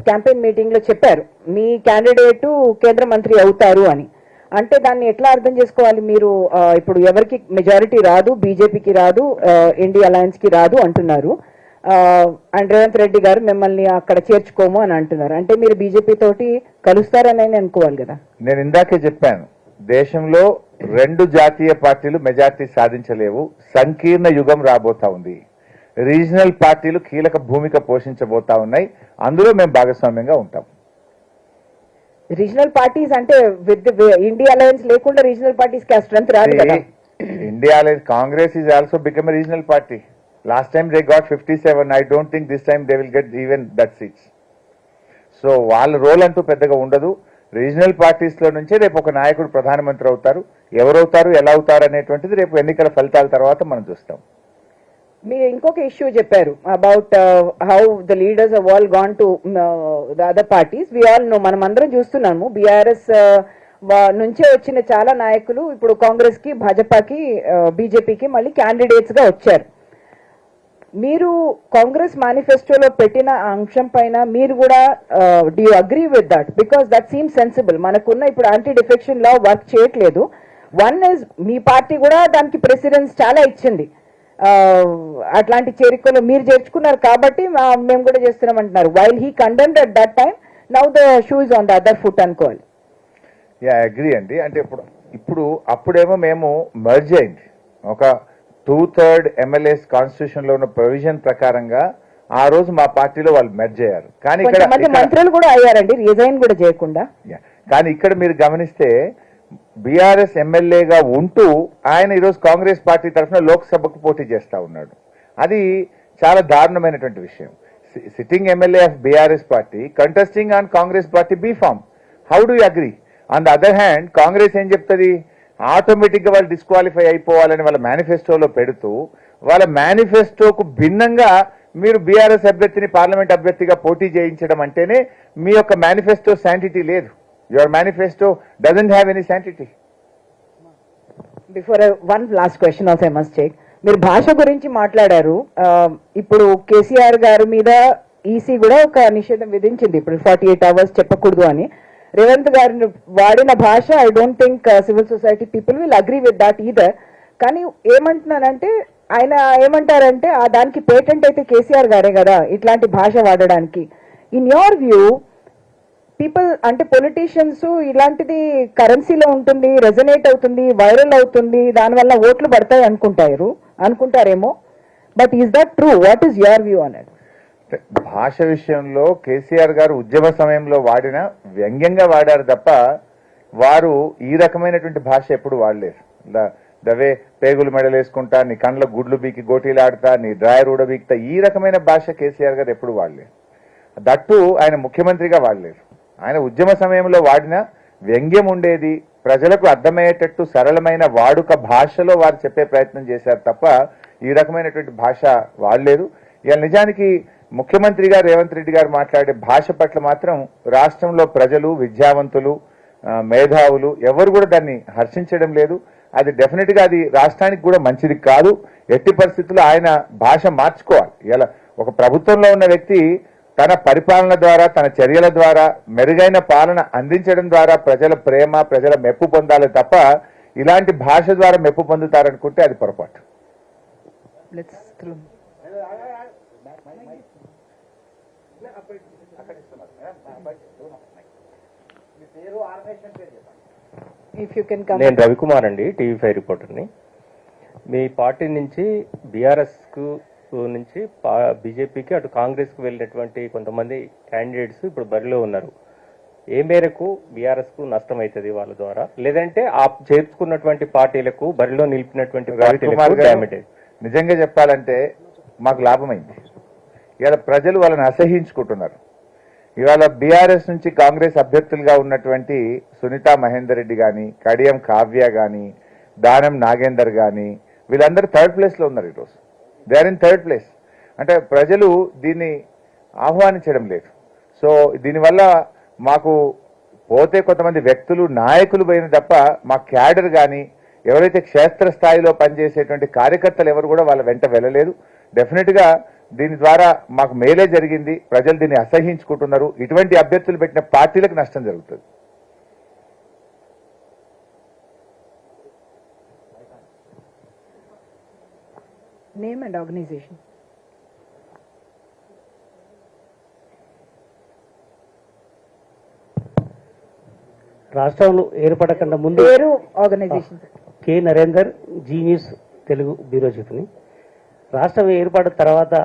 క్యాంపెయిన్ మీటింగ్లో చెప్పారు మీ క్యాండిడేటు కేంద్ర మంత్రి అవుతారు అని. అంటే దాన్ని ఎట్లా అర్థం చేసుకోవాలి? మీరు ఇప్పుడు ఎవరికి మెజారిటీ రాదు, బీజేపీకి రాదు, ఇండియా అలయన్స్ కి రాదు అంటున్నారు, అండ్ రేవంత్ రెడ్డి గారు మిమ్మల్ని అక్కడ చేర్చుకోము అని అంటున్నారు. అంటే మీరు బీజేపీ తోటి కలుస్తారని అనుకోవాలి కదా. నేను ఇందాకే చెప్పాను, దేశంలో 2 జాతీయ పార్టీలు మెజార్టీ సాధించలేవు, సంకీర్ణ యుగం రాబోతా ఉంది, రీజనల్ పార్టీలు కీలక భూమిక పోషించబోతా ఉన్నాయి, అందులో మేము భాగస్వామ్యంగా ఉంటాం. రీజనల్ పార్టీస్ అంటే విత్ ఇండియా అలయన్స్ లేకుండా రీజనల్ పార్టీస్ కి స్ట్రెంత్ రాదు కదా. India alliance, Congress is also become a regional party. Last time they got 57. I don't think this time they will get even that seats. So వాళ్ళ role అంటూ పెద్దగా ఉండదు. Regional parties లో నుంచే రేపు ఒక నాయకుడు ప్రధానమంత్రి అవుతారు, ఎవరవుతారు ఎలా అవుతారు అనేటువంటిది రేపు ఎన్నికల ఫలితాల తర్వాత మనం చూస్తాం. మీరు ఇంకొక ఇష్యూ చెప్పారు about how the leaders of all gone to the other parties. We all know, మనం అందరం చూస్తున్నాము, బీఆర్ఎస్ నుంచే వచ్చిన చాలా నాయకులు ఇప్పుడు కాంగ్రెస్ కి, భాజపాకి, బీజేపీకి మళ్ళీ క్యాండిడేట్స్ గా వచ్చారు. మీరు కాంగ్రెస్ మేనిఫెస్టోలో పెట్టిన ఆ అంశం పైన మీరు కూడా do you agree with that? Because that seem sensible. మనకున్న ఇప్పుడు యాంటీ డిఫెక్షన్ లా వర్క్ చేయట్లేదు. వన్ ఇస్ మీ పార్టీ కూడా దానికి ప్రెసిడెన్స్ చాలా ఇచ్చింది. అట్లాంటి చేరికలు మీరు చేర్చుకున్నారు కాబట్టి మేము కూడా చేస్తున్నాం అంటున్నారు. While he condemned at that time, now the shoe is on the other foot అనుకోవాలి. యా అగ్రీ అండి. అంటే ఇప్పుడు అప్పుడేమో మేము మర్జ్ అయింది ఒక 2/3 ఎమ్మెల్యేస్ కాన్స్టిట్యూషన్ లో ఉన్న ప్రొవిజన్ ప్రకారంగా ఆ రోజు మా పార్టీలో వాళ్ళు మెర్జ్ అయ్యారు. కానీ కొంతమంది మంత్రులు కూడా అయ్యారండి రిజైన్ కూడా చేయకుండా. కానీ ఇక్కడ మీరు గమనిస్తే బీఆర్ఎస్ ఎమ్మెల్యేగా ఉంటూ ఆయన ఈరోజు కాంగ్రెస్ పార్టీ తరఫున లోక్సభకు పోటీ చేస్తా ఉన్నాడు. అది చాలా దారుణమైనటువంటి విషయం. Sitting MLA of BRS party contesting on Congress party B form. How do you agree? On the other hand Congress ఏం చెప్తుంది? ఆటోమేటిక్ గా వాళ్ళు డిస్క్వాలిఫై అయిపోవాలని వాళ్ళ మేనిఫెస్టోలో పెడుతూ వాళ్ళ మేనిఫెస్టోకు భిన్నంగా మీరు బీఆర్ఎస్ అభ్యర్థిని పార్లమెంట్ అభ్యర్థిగా పోటీ చేయించడం అంటేనే మీ యొక్క మేనిఫెస్టో శాంటిటీ లేదు. Your manifesto doesn't have any sanctity. Before one last question also I must check. మీరు భాష గురించి మాట్లాడారు. ఇప్పుడు కేసీఆర్ గారి మీద ఈసీ కూడా ఒక నిషేధం విధించింది ఇప్పుడు 48 అవర్స్ చెప్పకూడదు అని. రేవంత్ గారిని వాడిన భాష I don't think civil society people will agree with that either. కానీ ఏమంటున్నానంటే ఆయన ఏమంటారంటే దానికి పేటెంట్ అయితే కేసీఆర్ గారే కదా ఇట్లాంటి భాష వాడడానికి. ఇన్ యోర్ వ్యూ పీపుల్ అంటే పొలిటీషియన్స్ ఇలాంటిది కరెన్సీలో ఉంటుంది, రెజనేట్ అవుతుంది, వైరల్ అవుతుంది, దానివల్ల ఓట్లు పడతాయి అనుకుంటారేమో. But is that true? What is your view on it? భాష విషయంలో కేసీఆర్ గారు ఉద్యమ సమయంలో వాడిన వ్యంగ్యంగా వాడారు తప్ప వారు ఈ రకమైనటువంటి భాష ఎప్పుడు వాడలేరు. దవే పేగులు మెడలేసుకుంటా, నీ కండ్ల గుడ్లు బీకి గోటీలాడుతా, నీ డ్రాయర్ ఊడబీక్తా, ఈ రకమైన భాష కేసీఆర్ గారు ఎప్పుడు వాడలేరు. దట్టు ఆయన ముఖ్యమంత్రిగా వాడలేరు. ఆయన ఉద్యమ సమయంలో వాడిన వ్యంగ్యం ఉండేది, ప్రజలకు అర్థమయ్యేటట్టు సరళమైన వాడుక భాషలో వారు చెప్పే ప్రయత్నం చేశారు తప్ప ఈ రకమైనటువంటి భాష వాడలేరు. ఇవాళ నిజానికి ముఖ్యమంత్రిగా రేవంత్ రెడ్డి గారు మాట్లాడే భాష పట్ల మాత్రం రాష్ట్రంలో ప్రజలు, విద్యావంతులు, మేధావులు ఎవరు కూడా దాన్ని హర్షించడం లేదు. అది డెఫినెట్ గా అది రాష్ట్రానికి కూడా మంచిది కాదు. ఎట్టి పరిస్థితుల్లో ఆయన భాష మార్చుకోవాలి. ఇలా ఒక ప్రభుత్వంలో ఉన్న వ్యక్తి తన పరిపాలన ద్వారా, తన చర్యల ద్వారా మెరుగైన పాలన అందించడం ద్వారా ప్రజల ప్రేమ, ప్రజల మెప్పు పొందాలి తప్ప ఇలాంటి భాష ద్వారా మెప్పు పొందుతారనుకుంటే అది పొరపాటు. నేను రవికుమార్ అండి, టీవీ5 రిపోర్టర్ని. మీ పార్టీ నుంచి బీఆర్ఎస్ కు నుంచి బీజేపీకి అటు కాంగ్రెస్ కు వెళ్ళినటువంటి కొంతమంది క్యాండిడేట్స్ ఇప్పుడు బరిలో ఉన్నారు. ఏ మేరకు బీఆర్ఎస్ కు నష్టం అవుతుంది వాళ్ళ ద్వారా, లేదంటే ఆ చేర్చుకున్నటువంటి పార్టీలకు బరిలో నిలిపినటువంటి పార్టీలకు డ్యామేజ్? నిజంగా చెప్పాలంటే మాకు లాభమైంది. ఇవాళ ప్రజలు వాళ్ళని అసహించుకుంటున్నారు. ఇవాళ బీఆర్ఎస్ నుంచి కాంగ్రెస్ అభ్యర్థులుగా ఉన్నటువంటి సునీతా మహేందర్ రెడ్డి కానీ, కడియం కావ్య కానీ, దానం నాగేందర్ కానీ వీళ్ళందరూ 3rd place లో ఉన్నారు ఈరోజు. They are in 3rd place. అంటే ప్రజలు దీన్ని ఆహ్వానించడం లేదు. సో దీనివల్ల మాకు పోతే కొంతమంది వ్యక్తులు, నాయకులు పోయిన తప్ప మా క్యాడర్ కానీ ఎవరైతే క్షేత్రస్థాయిలో పనిచేసేటువంటి కార్యకర్తలు ఎవరు కూడా వాళ్ళ వెంట వెళ్ళలేదు. డెఫినెట్ గా దీని ద్వారా మాకు మేలే జరిగింది. ప్రజలు దీన్ని అసహించుకుంటున్నారు. ఇటువంటి అభ్యర్థులు పెట్టిన పార్టీలకు నష్టం జరుగుతుంది. Name and organisation. రాష్ట్రంలో ఏర్పడకుండా ముందు పేరు, organisation. K Narender, Zee News Telugu bureau చీఫ్ని. రాష్ట్రం ఏర్పడిన తర్వాత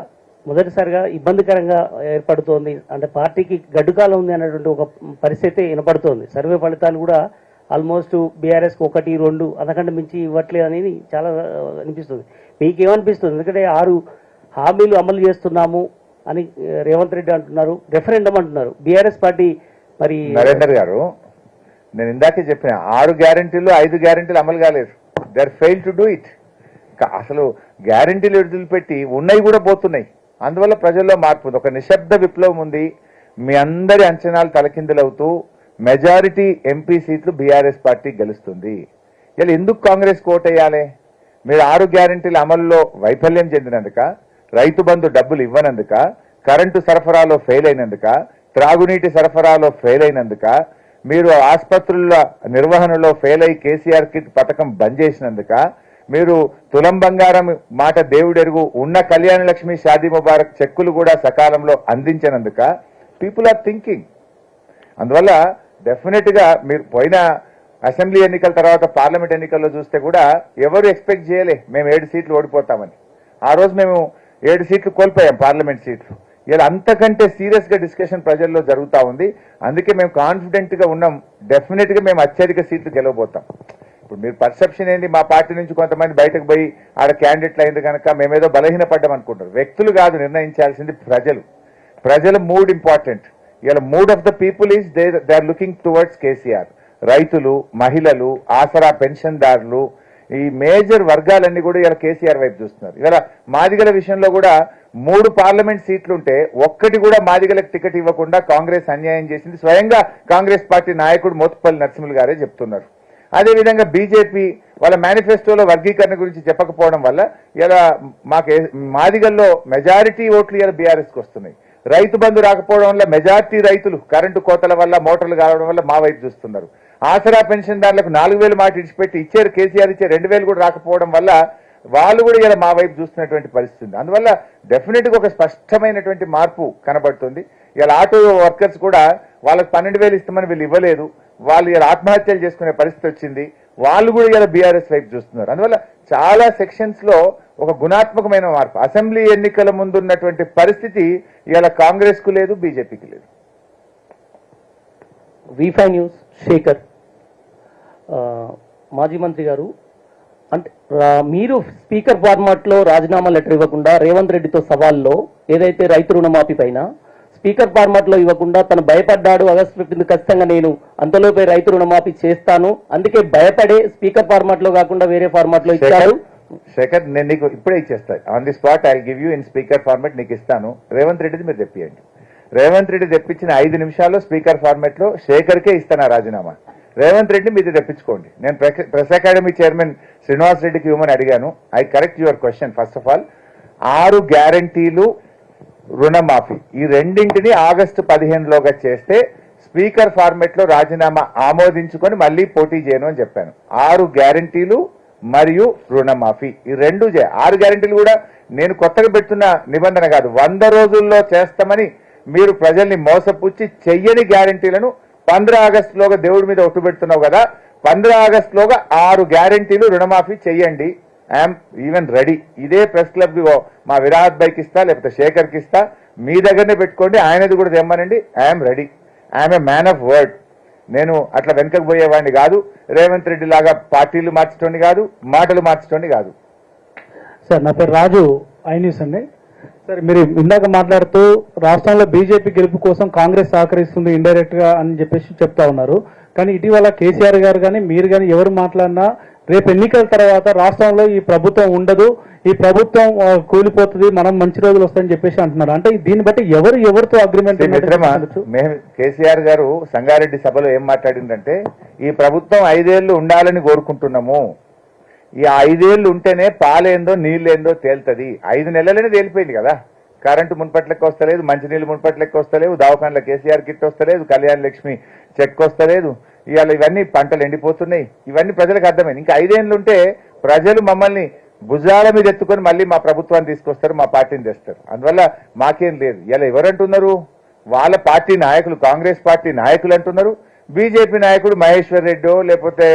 మొదటిసారిగా ఇబ్బందికరంగా ఏర్పడుతోంది. అంటే పార్టీకి గడ్డుకాలం ఉంది అన్నటువంటి ఒక పరిస్థితి వినపడుతోంది. సర్వే ఫలితాలు కూడా ఆల్మోస్ట్ బీఆర్ఎస్కి 1, 2 అంతకంటే మించి ఇవ్వట్లేదు అనేది చాలా అనిపిస్తుంది. మీకేమనిపిస్తుంది? ఎందుకంటే 6 హామీలు అమలు చేస్తున్నాము అని రేవంత్ రెడ్డి అంటున్నారు, రెఫరెండం అంటున్నారు. బీఆర్ఎస్ పార్టీ మరి నరేందర్ గారు, నేను ఇందాకే చెప్పిన 6 గ్యారంటీలు 5 గ్యారంటీలు అమలు కాలేదు. They are fail to do it. అసలు గ్యారంటీలు వదిలిపెట్టి ఉన్నాయి కూడా పోతున్నాయి. అందువల్ల ప్రజల్లో మార్పు ఉంది. ఒక నిశ్శబ్ద విప్లవం ఉంది. మీ అందరి అంచనాలు తలకిందులవుతూ మెజారిటీ ఎంపీ సీట్లు బీఆర్ఎస్ పార్టీ గెలుస్తుంది. ఇలా ఎందుకు కాంగ్రెస్ ఓటేయాలి? మీరు 6 గ్యారంటీల అమలులో వైఫల్యం చెందినందుక, రైతు బంధు డబ్బులు ఇవ్వనందుక, కరెంటు సరఫరాలో ఫెయిల్ అయినందుక, త్రాగునీటి సరఫరాలో ఫెయిల్ అయినందుక, మీరు ఆసుపత్రుల నిర్వహణలో ఫెయిల్ అయి కేసీఆర్ కిట్ పథకం బంద్ చేసినందుక, మీరు తులం బంగారం మాట దేవుడెరుగు ఉన్న కళ్యాణ లక్ష్మి షాదీ ముబారక్ చెక్కులు కూడా సకాలంలో అందించినందుక పీపుల్ ఆర్ థింకింగ్. అందువల్ల డెఫినెట్ గా మీరు పోయిన అసెంబ్లీ ఎన్నికల తర్వాత పార్లమెంట్ ఎన్నికల్లో చూస్తే కూడా ఎవరు ఎక్స్పెక్ట్ చేయలే మేము 7 సీట్లు ఓడిపోతామని. ఆ రోజు మేము 7 సీట్లు కోల్పోయాం పార్లమెంట్ సీట్లు. ఇలా అంతకంటే సీరియస్ గా డిస్కషన్ ప్రజల్లో జరుగుతూ ఉంది. అందుకే మేము కాన్ఫిడెంట్ గా ఉన్నాం, డెఫినెట్ గా మేము అత్యధిక సీట్లు గెలవబోతాం. ఇప్పుడు మీరు పర్సెప్షన్ ఏంది, మా పార్టీ నుంచి కొంతమంది బయటకు పోయి ఆడ క్యాండిడేట్లు అయింది కనుక మేమేదో బలహీనపడ్డాం అనుకుంటారు. వ్యక్తులు కాదు నిర్ణయించాల్సింది ప్రజలు. ప్రజల మూడ్ ఇంపార్టెంట్. ఇలా mood of the people is they are looking towards KCR. రైతులు, మహిళలు, ఆసరా పెన్షన్దారులు, ఈ మేజర్ వర్గాలన్నీ కూడా ఇలా కేసీఆర్ వైపు చూస్తున్నారు. ఇలా మాదిగల విషయంలో కూడా 3 పార్లమెంట్ సీట్లుంటే ఒక్కటి కూడా మాదిగలకు టికెట్ ఇవ్వకుండా కాంగ్రెస్ అన్యాయం చేసింది. స్వయంగా కాంగ్రెస్ పార్టీ నాయకుడు మోత్పల్లి నరసింహులు గారే చెప్తున్నారు. అదేవిధంగా బీజేపీ వాళ్ళ మేనిఫెస్టోలో వర్గీకరణ గురించి చెప్పకపోవడం వల్ల ఇలా మాదిగల్లో మెజారిటీ ఓట్లు ఇలా బీఆర్ఎస్కి వస్తున్నాయి. రైతు బంధు రాకపోవడం వల్ల మెజారిటీ రైతులు కరెంటు కోతల వల్ల, మోటార్లు కావడం వల్ల మా వైపు చూస్తున్నారు. ఆసరా పెన్షన్దారులకు 4,000 మాట ఇచ్చిపెట్టి ఇచ్చారు, కేసీఆర్ ఇచ్చే 2,000 కూడా రాకపోవడం వల్ల వాళ్ళు కూడా ఇలా మా వైపు చూస్తున్నటువంటి పరిస్థితి ఉంది. అందువల్ల డెఫినెట్ గా ఒక స్పష్టమైనటువంటి మార్పు కనబడుతుంది. ఇలా ఆటో వర్కర్స్ కూడా వాళ్ళకి 12,000 ఇస్తామని వీళ్ళు ఇవ్వలేదు, వాళ్ళు ఇలా ఆత్మహత్యలు చేసుకునే పరిస్థితి వచ్చింది. వాళ్ళు కూడా ఇలా బీఆర్ఎస్ వైపు చూస్తున్నారు. అందువల్ల చాలా సెక్షన్స్ లో ఒక గుణాత్మకమైన మార్పు. అసెంబ్లీ ఎన్నికల ముందు ఉన్నటువంటి పరిస్థితి ఇలా కాంగ్రెస్ కు లేదు, బీజేపీకి లేదు. V5 news Shekhar. మాజీ మంత్రి గారు, అంటే మీరు స్పీకర్ ఫార్మాట్ లో రాజీనామా లెటర్ ఇవ్వకుండా రేవంత్ రెడ్డితో సవాల్లో ఏదైతే రైతు రుణమాఫీ పైన స్పీకర్ ఫార్మాట్ లో ఇవ్వకుండా తను భయపడ్డాడు, ఆగస్టు 15 ఖచ్చితంగా నేను అంతలోపే రైతు రుణమాఫీ చేస్తాను, అందుకే భయపడే స్పీకర్ ఫార్మాట్ లో కాకుండా వేరే ఫార్మాట్ లో ఇచ్చారు. శేఖర్, నేను నీకు ఇప్పుడే ఇచ్చేస్తా. On the spot I give you in speaker format నీకు ఇస్తాను. రేవంత్ రెడ్డిది మీరు తెప్పియండి. రేవంత్ రెడ్డి తెప్పించిన 5 నిమిషాల్లో స్పీకర్ ఫార్మాట్ లో శేఖర్కే ఇస్తాను రాజీనామా. రేవంత్ రెడ్డి మీది తెప్పించుకోండి. నేను ప్రెస్ అకాడమీ చైర్మన్ శ్రీనివాస్ రెడ్డికి ఇవ్వమని అడిగాను. I correct your question. First of all 6 గ్యారంటీలు, రుణమాఫీ, ఈ రెండింటిని ఆగస్టు 15లోగా చేస్తే స్పీకర్ ఫార్మాట్ లో రాజీనామా ఆమోదించుకొని మళ్ళీ పోటీ చేయను అని చెప్పాను. 6 గ్యారంటీలు మరియు రుణమాఫీ, ఈ 6 గ్యారంటీలు కూడా నేను కొత్తగా పెడుతున్న నిబంధన కాదు. 100 రోజుల్లో చేస్తామని మీరు ప్రజల్ని మోసపుచ్చి చెయ్యని గ్యారంటీలను 15 ఆగస్టులోగా దేవుడి మీద ఒట్టు పెడుతున్నావు కదా, 15 ఆగస్టులోగా 6 గ్యారంటీలు రుణమాఫీ చెయ్యండి. I'm even ready. ఇదే ప్రెస్ క్లబ్ మా విరాట్ బైక్ ఇస్తా, లేకపోతే శేఖర్కి ఇస్తా, మీ దగ్గరనే పెట్టుకోండి, ఆయనది కూడా తెమ్మనండి. I'm ready. I'm a man of word. నేను అట్లా వెనకకు పోయేవాడిని కాదు. రేవంత్ రెడ్డి లాగా పార్టీలు మార్చటోని కాదు, మాటలు మార్చటోని కాదు. సార్, నా పేరు రాజు, ఐ న్యూస్ అండి. సార్, మీరు ఇందాక మాట్లాడుతూ రాష్ట్రంలో బీజేపీ గెలుపు కోసం కాంగ్రెస్ సహకరిస్తుంది ఇండైరెక్ట్ గా అని చెప్పేసి చెప్తా ఉన్నారు. కానీ ఇటీవల కేసీఆర్ గారు కానీ మీరు కానీ ఎవరు మాట్లాడినా రేపు ఎన్నికల తర్వాత రాష్ట్రంలో ఈ ప్రభుత్వం ఉండదు, ఈ ప్రభుత్వం కూలిపోతుంది, మనం మంచి రోజులు వస్తాయని చెప్పేసి అంటున్నారు. అంటే దీన్ని బట్టి ఎవరితో అగ్రిమెంట్? మేము కేసీఆర్ గారు సంగారెడ్డి సభలో ఏం మాట్లాడిందంటే, ఈ ప్రభుత్వం 5 ఏళ్లు ఉండాలని కోరుకుంటున్నాము, ఈ 5 ఏళ్లు ఉంటేనే పాలేందో నీళ్ళేందో తేలుతుంది. 5 నెలలనే తేలిపోయింది కదా. కరెంటు మున్పట్లెక్క వస్తలేదు, మంచినీళ్ళు మున్పట్లెక్క వస్తలేవు, దవాఖాన్ల కేసీఆర్ కిట్ వస్తలేదు, కళ్యాణ లక్ష్మి చెక్ వస్తలేదు, ఇవాళ ఇవన్నీ పంటలు ఎండిపోతున్నాయి. ఇవన్నీ ప్రజలకు అర్థమైంది. ఇంకా 5 ఏళ్ళు ఉంటే ప్రజలు మమ్మల్ని భుజాల మీద ఎత్తుకొని మళ్ళీ మా ప్రభుత్వాన్ని తీసుకొస్తారు, మా పార్టీని తెస్తారు. అందువల్ల మాకేం లేదు. ఇలా ఎవరంటున్నారు? వాళ్ళ పార్టీ నాయకులు, కాంగ్రెస్ పార్టీ నాయకులు అంటున్నారు. బీజేపీ నాయకుడు మహేశ్వర్ రెడ్డో లేకపోతే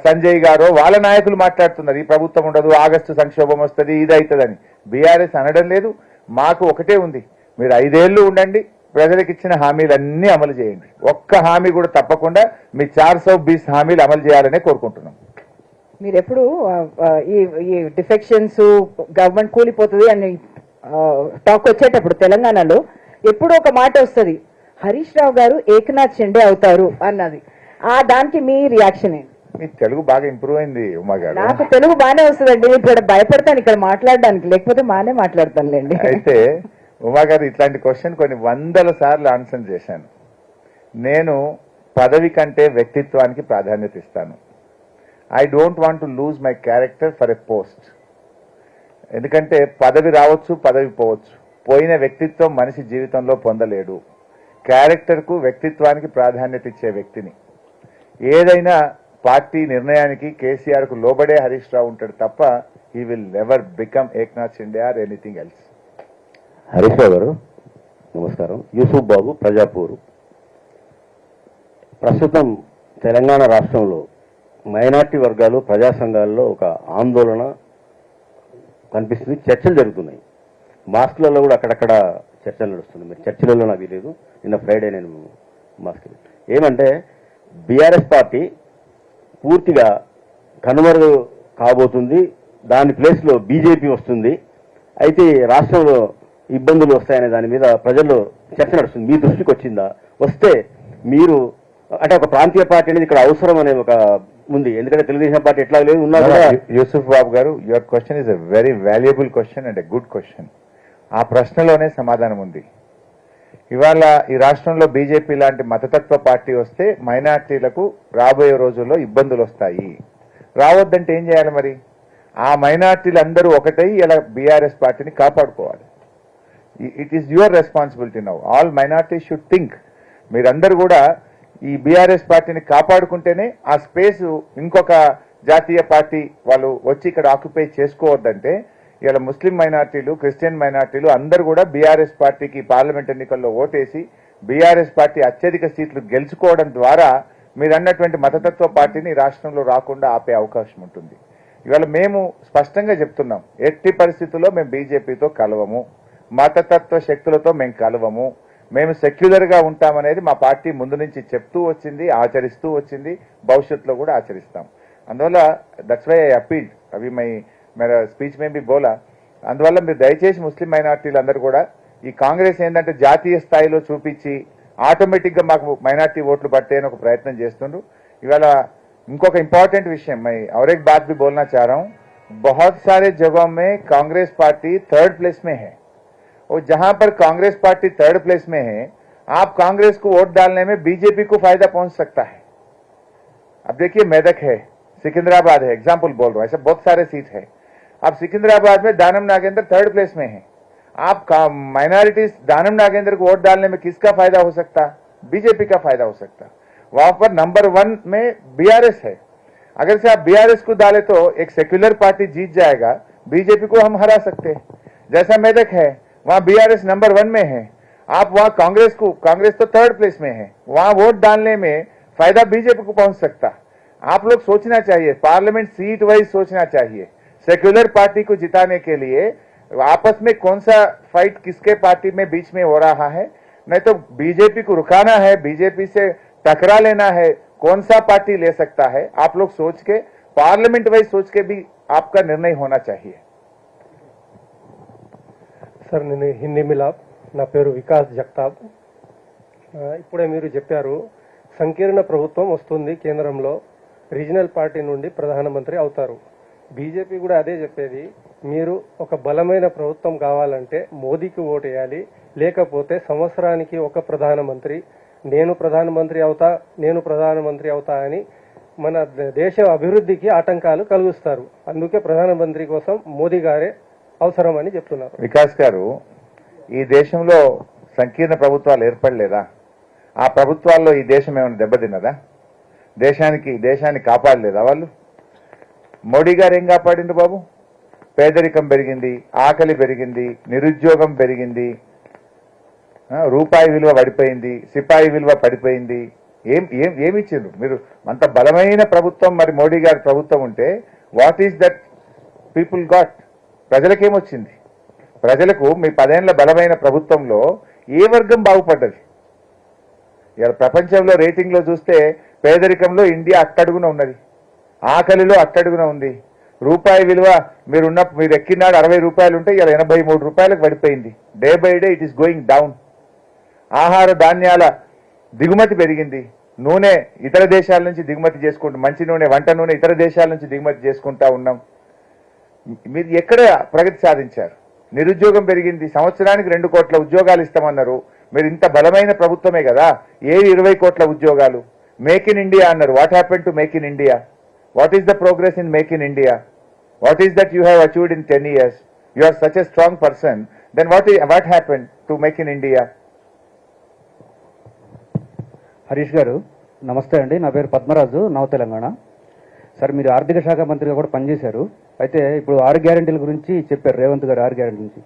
సంజయ్ గారో వాళ్ళ నాయకులు మాట్లాడుతున్నారు, ఈ ప్రభుత్వం ఉండదు, ఆగస్టు సంక్షోభం వస్తుంది, ఇది అవుతుందని. బీఆర్ఎస్ అనడం లేదు. మాకు ఒకటే ఉంది, మీరు 5 ఏళ్లు ఉండండి, ప్రజలకు ఇచ్చిన హామీలన్నీ అమలు చేయండి. ఒక్క హామీ కూడా తప్పకుండా మీ 420 హామీలు అమలు చేయాలనే కోరుకుంటున్నాం. మీరు ఎప్పుడు ఈ డిఫెక్షన్స్, గవర్నమెంట్ కూలిపోతుంది అని టాక్ వచ్చేటప్పుడు తెలంగాణలో ఎప్పుడు ఒక మాట వస్తుంది, హరీష్ రావు గారు ఏకనాథ్ షిండే అవుతారు అన్నది. దానికి మీ రియాక్షన్ ఏంటి? మీ తెలుగు బాగా ఇంప్రూవ్ అయింది ఉమా గారు. నాకు తెలుగు బాగానే వస్తుందండి, ఇక్కడ భయపడతాను ఇక్కడ మాట్లాడడానికి, లేకపోతే బాగానే మాట్లాడతానులేండి. అయితే ఉమా గారు, ఇట్లాంటి క్వశ్చన్ కొన్ని 100 సార్లు ఆన్సర్ చేశాను. నేను పదవి కంటే వ్యక్తిత్వానికి ప్రాధాన్యత ఇస్తాను. I don't want to lose my character for a post. ఎందుకంటే పదవి రావచ్చు, పదవి పోవచ్చు. పోయిన వ్యక్తిత్వం మనిషి జీవితంలో పొందలేడు. క్యారెక్టర్కు, వ్యక్తిత్వానికి ప్రాధాన్యత ఇచ్చే వ్యక్తిని ఏదైనా పార్టీ నిర్ణయానికి కేసీఆర్కు లోబడే హరీష్ రావు ఉంటాడు తప్ప he will never become Eknath Shinde or anything else. Harish Rao garu నమస్కారం. యూసుఫ్ బాబు, ప్రజాపూర్. ప్రస్తుతం తెలంగాణ రాష్ట్రంలో మైనార్టీ వర్గాలు, ప్రజా సంఘాల్లో ఒక ఆందోళన కనిపిస్తుంది. చర్చలు జరుగుతున్నాయి. మాస్కులలో కూడా అక్కడక్కడ చర్చలు నడుస్తున్నాయి. మీరు చర్చలలో నాకు తెలియదు. నిన్న ఫ్రైడే నేను మాస్క్ ఏమంటే బీఆర్ఎస్ పార్టీ పూర్తిగా కనుమరుగు కాబోతుంది. దాని ప్లేస్లో బీజేపీ వస్తుంది. అయితే రాష్ట్రంలో ఇబ్బందులు వస్తాయనే దాని మీద ప్రజల్లో చర్చ నడుస్తుంది. మీ దృష్టికి వచ్చిందా? వస్తే మీరు అంటే ఒక ప్రాంతీయ పార్టీ అనేది ఇక్కడ అవసరం అనే ఒక ఉంది. ఎందుకంటే తెలుగుదేశం పార్టీ ఎట్లా లేదు ఉన్నా కూడా. యూసుఫ్ బాబు గారు, your question is a very valuable question and a good question. ఆ ప్రశ్నలోనే సమాధానం ఉంది. ఇవాళ ఈ రాష్ట్రంలో బీజేపీ లాంటి మతతత్వ పార్టీ వస్తే మైనార్టీలకు రాబోయే రోజుల్లో ఇబ్బందులు వస్తాయి. రావద్దంటే ఏం చేయాలి మరి? ఆ మైనార్టీలు అందరూ ఒకటై ఇలా బీఆర్ఎస్ పార్టీని కాపాడుకోవాలి. It is your responsibility now. All minorities should think. మీరందరూ కూడా ఈ బీఆర్ఎస్ పార్టీని కాపాడుకుంటేనే ఆ స్పేస్ ఇంకొక జాతీయ పార్టీ వాళ్ళు వచ్చి ఇక్కడ ఆక్యుపై చేసుకోవద్దంటే ఇలా ముస్లిం మైనార్టీలు, క్రిస్టియన్ మైనార్టీలు అందరూ కూడా బీఆర్ఎస్ పార్టీకి పార్లమెంట్ ఎన్నికల్లో ఓటేసి బీఆర్ఎస్ పార్టీ అత్యధిక సీట్లు గెలుచుకోవడం ద్వారా మీరు అన్నటువంటి మతతత్వ పార్టీని రాష్ట్రంలో రాకుండా ఆపే అవకాశం ఉంటుంది. ఇవాళ మేము స్పష్టంగా చెప్తున్నాం, ఎట్టి పరిస్థితుల్లో మేము బీజేపీతో కలవము, మతతత్వ శక్తులతో మేము కలవము, మేము సెక్యులర్ గా ఉంటామనేది మా పార్టీ ముందు నుంచి చెప్తూ వచ్చింది, ఆచరిస్తూ వచ్చింది, భవిష్యత్తులో కూడా ఆచరిస్తాం. అందువల్ల దట్స్ వై ఐ అపీల్. అవి మేరా స్పీచ్ మే బి బోలా. అందువల్ల మీరు దయచేసి ముస్లిం మైనార్టీలు అందరూ కూడా ఈ కాంగ్రెస్ ఏంటంటే జాతీయ స్థాయిలో చూపించి ఆటోమేటిక్ గా మాకు మైనార్టీ ఓట్లు పట్టే అని ఒక ప్రయత్నం చేస్తుండ్రు. ఇవాళ ఇంకొక ఇంపార్टेंट विषय मैं और एक बात भी बोलना चाह रहा हूं. बहुत सारे जगहों में कांग्रेस पार्टी थर्ड प्लेस में है और जहां पर कांग्रेस पार्टी थर्ड प्लेस में है, आप कांग्रेस को वोट डालने में बीजेपी को फायदा पहुंच सकता है. अब देखिए मेदक है, सिकंदराबाद है, एग्जाम्पल बोल रहा हूं, ऐसे बहुत सारे सीट है. अब सिकंदराबाद में दानम नागेंद्र थर्ड प्लेस में है. आप माइनॉरिटीज दानम नागेंद्र को वोट डालने में किसका फायदा हो सकता? बीजेपी का फायदा हो सकता. वहां पर नंबर 1 में बीआरएस है. अगर से आप बीआरएस को डाले तो एक सेक्युलर पार्टी जीत जाएगा, बीजेपी को हम हरा सकते हैं. जैसा मेदक है वहां बीआरएस नंबर 1 में है, आप वहां कांग्रेस तो थर्ड प्लेस में है, वहां वोट डालने में फायदा बीजेपी को पहुंच सकता. आप लोग सोचना चाहिए, पार्लियामेंट सीट वाइज सोचना चाहिए. सेक्युलर पार्टी को जिताने के लिए आपस में कौन सा फाइट किसके पार्टी में बीच में हो रहा है, नहीं तो बीजेपी को रुकाना है, बीजेपी से टकरा लेना है, कौन सा पार्टी ले सकता है. आप लोग सोच के पार्लियामेंट वाइज सोच के भी आपका निर्णय होना चाहिए. సార్ నేను హిందీ మిలాప్, నా పేరు వికాస్ జగతాబ్. ఇప్పుడే మీరు చెప్పారు సంకీర్ణ ప్రభుత్వం వస్తుంది కేంద్రంలో, రీజనల్ పార్టీ నుండి ప్రధానమంత్రి అవుతారు. బీజేపీ కూడా అదే చెప్పేది, మీరు ఒక బలమైన ప్రభుత్వం కావాలంటే మోదీకి ఓటేయాలి, లేకపోతే సంవత్సరానికి ఒక ప్రధానమంత్రి, నేను ప్రధానమంత్రి అవుతా అని మన దేశ అభివృద్ధికి ఆటంకాలు కలుగుస్తారు. అందుకే ప్రధానమంత్రి కోసం మోదీ గారే అవసరం అని చెప్తున్నారు. వికాస్ గారు, ఈ దేశంలో సంకీర్ణ ప్రభుత్వాలు ఏర్పడలేదా? ఆ ప్రభుత్వాల్లో ఈ దేశం ఏమైనా దెబ్బతిన్నదా? దేశాన్ని కాపాడలేదా వాళ్ళు? మోడీ గారు ఏం కాపాడింది బాబు? పేదరికం పెరిగింది, ఆకలి పెరిగింది, నిరుద్యోగం పెరిగింది, రూపాయి విలువ పడిపోయింది, సిపాయి విలువ పడిపోయింది. ఏమిచ్చిండ్రు మీరు? అంత బలమైన ప్రభుత్వం మరి మోడీ గారి ప్రభుత్వం ఉంటే what is that people got? ప్రజలకేమొచ్చింది? ప్రజలకు మీ 10 ఏళ్ల బలమైన ప్రభుత్వంలో ఏ వర్గం బాగుపడ్డది? ఇవాళ ప్రపంచంలో రేటింగ్లో చూస్తే పేదరికంలో ఇండియా అట్టడుగున ఉన్నది, ఆకలిలో అట్టడుగున ఉంది. రూపాయి విలువ మీరు ఎక్కినాడు 60 రూపాయలు ఉంటే ఇలా 83 రూపాయలకు పడిపోయింది. Day by day it is going down. ఆహార ధాన్యాల దిగుమతి పెరిగింది, నూనె ఇతర దేశాల నుంచి దిగుమతి చేసుకుంటాం, మంచి నూనె, వంట నూనె ఇతర దేశాల నుంచి దిగుమతి చేసుకుంటా ఉన్నాం. మీరు ఎక్కడ ప్రగతి సాధించారు? నిరుద్యోగం పెరిగింది, సంవత్సరానికి 2 కోట్ల ఉద్యోగాలు ఇస్తామన్నారు. మీరు ఇంత బలమైన ప్రభుత్వమే కదా, 20 కోట్ల ఉద్యోగాలు. మేక్ ఇన్ ఇండియా అన్నారు. What happen to make in India? What is the progress in make in India? What is that you have achieved in 10 years? you are such a strong person, then what happened to Make in India? Harish గారు నమస్తే అండి. నా పేరు పద్మరాజు, నవ Telangana. Sir, మీరు ఆర్థిక శాఖ మంత్రిగా కూడా పనిచేశారు. అయితే ఇప్పుడు 6 గ్యారెంటీల గురించి చెప్పారు, రేవంత్ గారు 6 గ్యారెంటీ గురించి.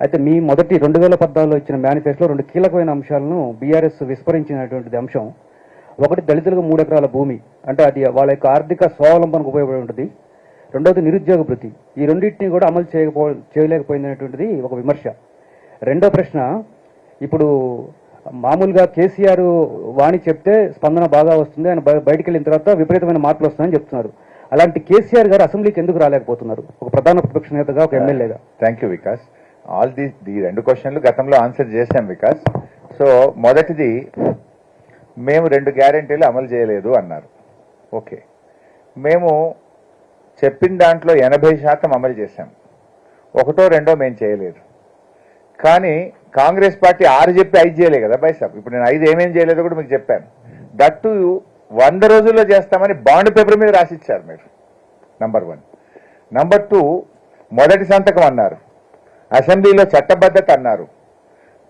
అయితే మీ మొదటి 2014లో ఇచ్చిన మేనిఫెస్టోలో 2 కీలకమైన అంశాలను బీఆర్ఎస్ విస్మరించినటువంటిది అంశం. ఒకటి, దళితులకు 3 ఎకరాల భూమి, అంటే అది వాళ్ళ యొక్క ఆర్థిక స్వావలంబనకు ఉపయోగపడి ఉంటుంది. రెండవది నిరుద్యోగ భృతి. ఈ రెండింటిని కూడా అమలు చేయలేకపోయినటువంటిది ఒక విమర్శ. రెండో ప్రశ్న, ఇప్పుడు మామూలుగా కేసీఆర్ వాణి చెప్తే స్పందన బాగా వస్తుంది, ఆయన బయటికి వెళ్ళిన తర్వాత విపరీతమైన మార్పులు వస్తాయని చెప్తున్నారు. అలాంటి కేసీఆర్ గారు అసెంబ్లీకి ఎందుకు రాలేకపోతున్నారు, ఒక ప్రధాన ప్రతిపక్ష నేతగా, ఒక ఎమ్మెల్యేగా? Thank you Vikas. ఈ 2 క్వశ్చన్లు గతంలో ఆన్సర్ చేశాం వికాస్. సో మొదటిది, మేము 2 గ్యారెంటీలు అమలు చేయలేదు అన్నారు. ఓకే, మేము చెప్పిన దాంట్లో 80% అమలు చేశాం, 1 2 మేము చేయలేదు. కానీ కాంగ్రెస్ పార్టీ 6 చెప్పి 5 చేయలే కదా బైసాబ్. ఇప్పుడు నేను 5 ఏమేం చేయలేదో కూడా మీకు చెప్పాను. దట్టు 100 రోజుల్లో చేస్తామని బాండ్ పేపర్ మీద రాసిచ్చారు మీరు. నంబర్ 1. నంబర్ 2, మొదటి సంతకం అన్నారు, అసెంబ్లీలో చట్టబద్ధత అన్నారు.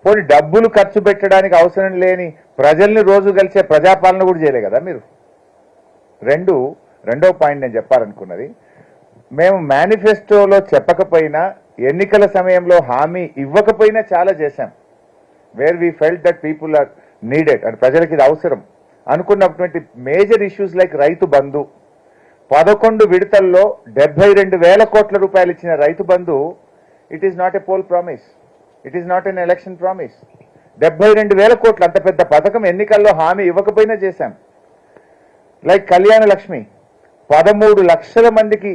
పోనీ డబ్బులు ఖర్చు పెట్టడానికి అవసరం లేని ప్రజల్ని రోజు కలిసే ప్రజాపాలన కూడా చేయలే కదా మీరు. రెండో పాయింట్ నేను చెప్పాలనుకున్నది, మేము మేనిఫెస్టోలో చెప్పకపోయినా, ఎన్నికల సమయంలో హామీ ఇవ్వకపోయినా చాలా చేశాం. Where we felt that people are needed and ప్రజలకు ఇది అవసరం అనుకున్నటువంటి major issues like Rythu Bandhu, 11 విడతల్లో 72,000 కోట్ల రూపాయలు ఇచ్చిన Rythu Bandhu, it is not a poll promise, it is not an election promise. 72,000 కోట్లు అంత పెద్ద పథకం ఎన్నికల్లో హామీ ఇవ్వకపోయినా చేశాం. లైక్ కళ్యాణ లక్ష్మి, 13 లక్షల మందికి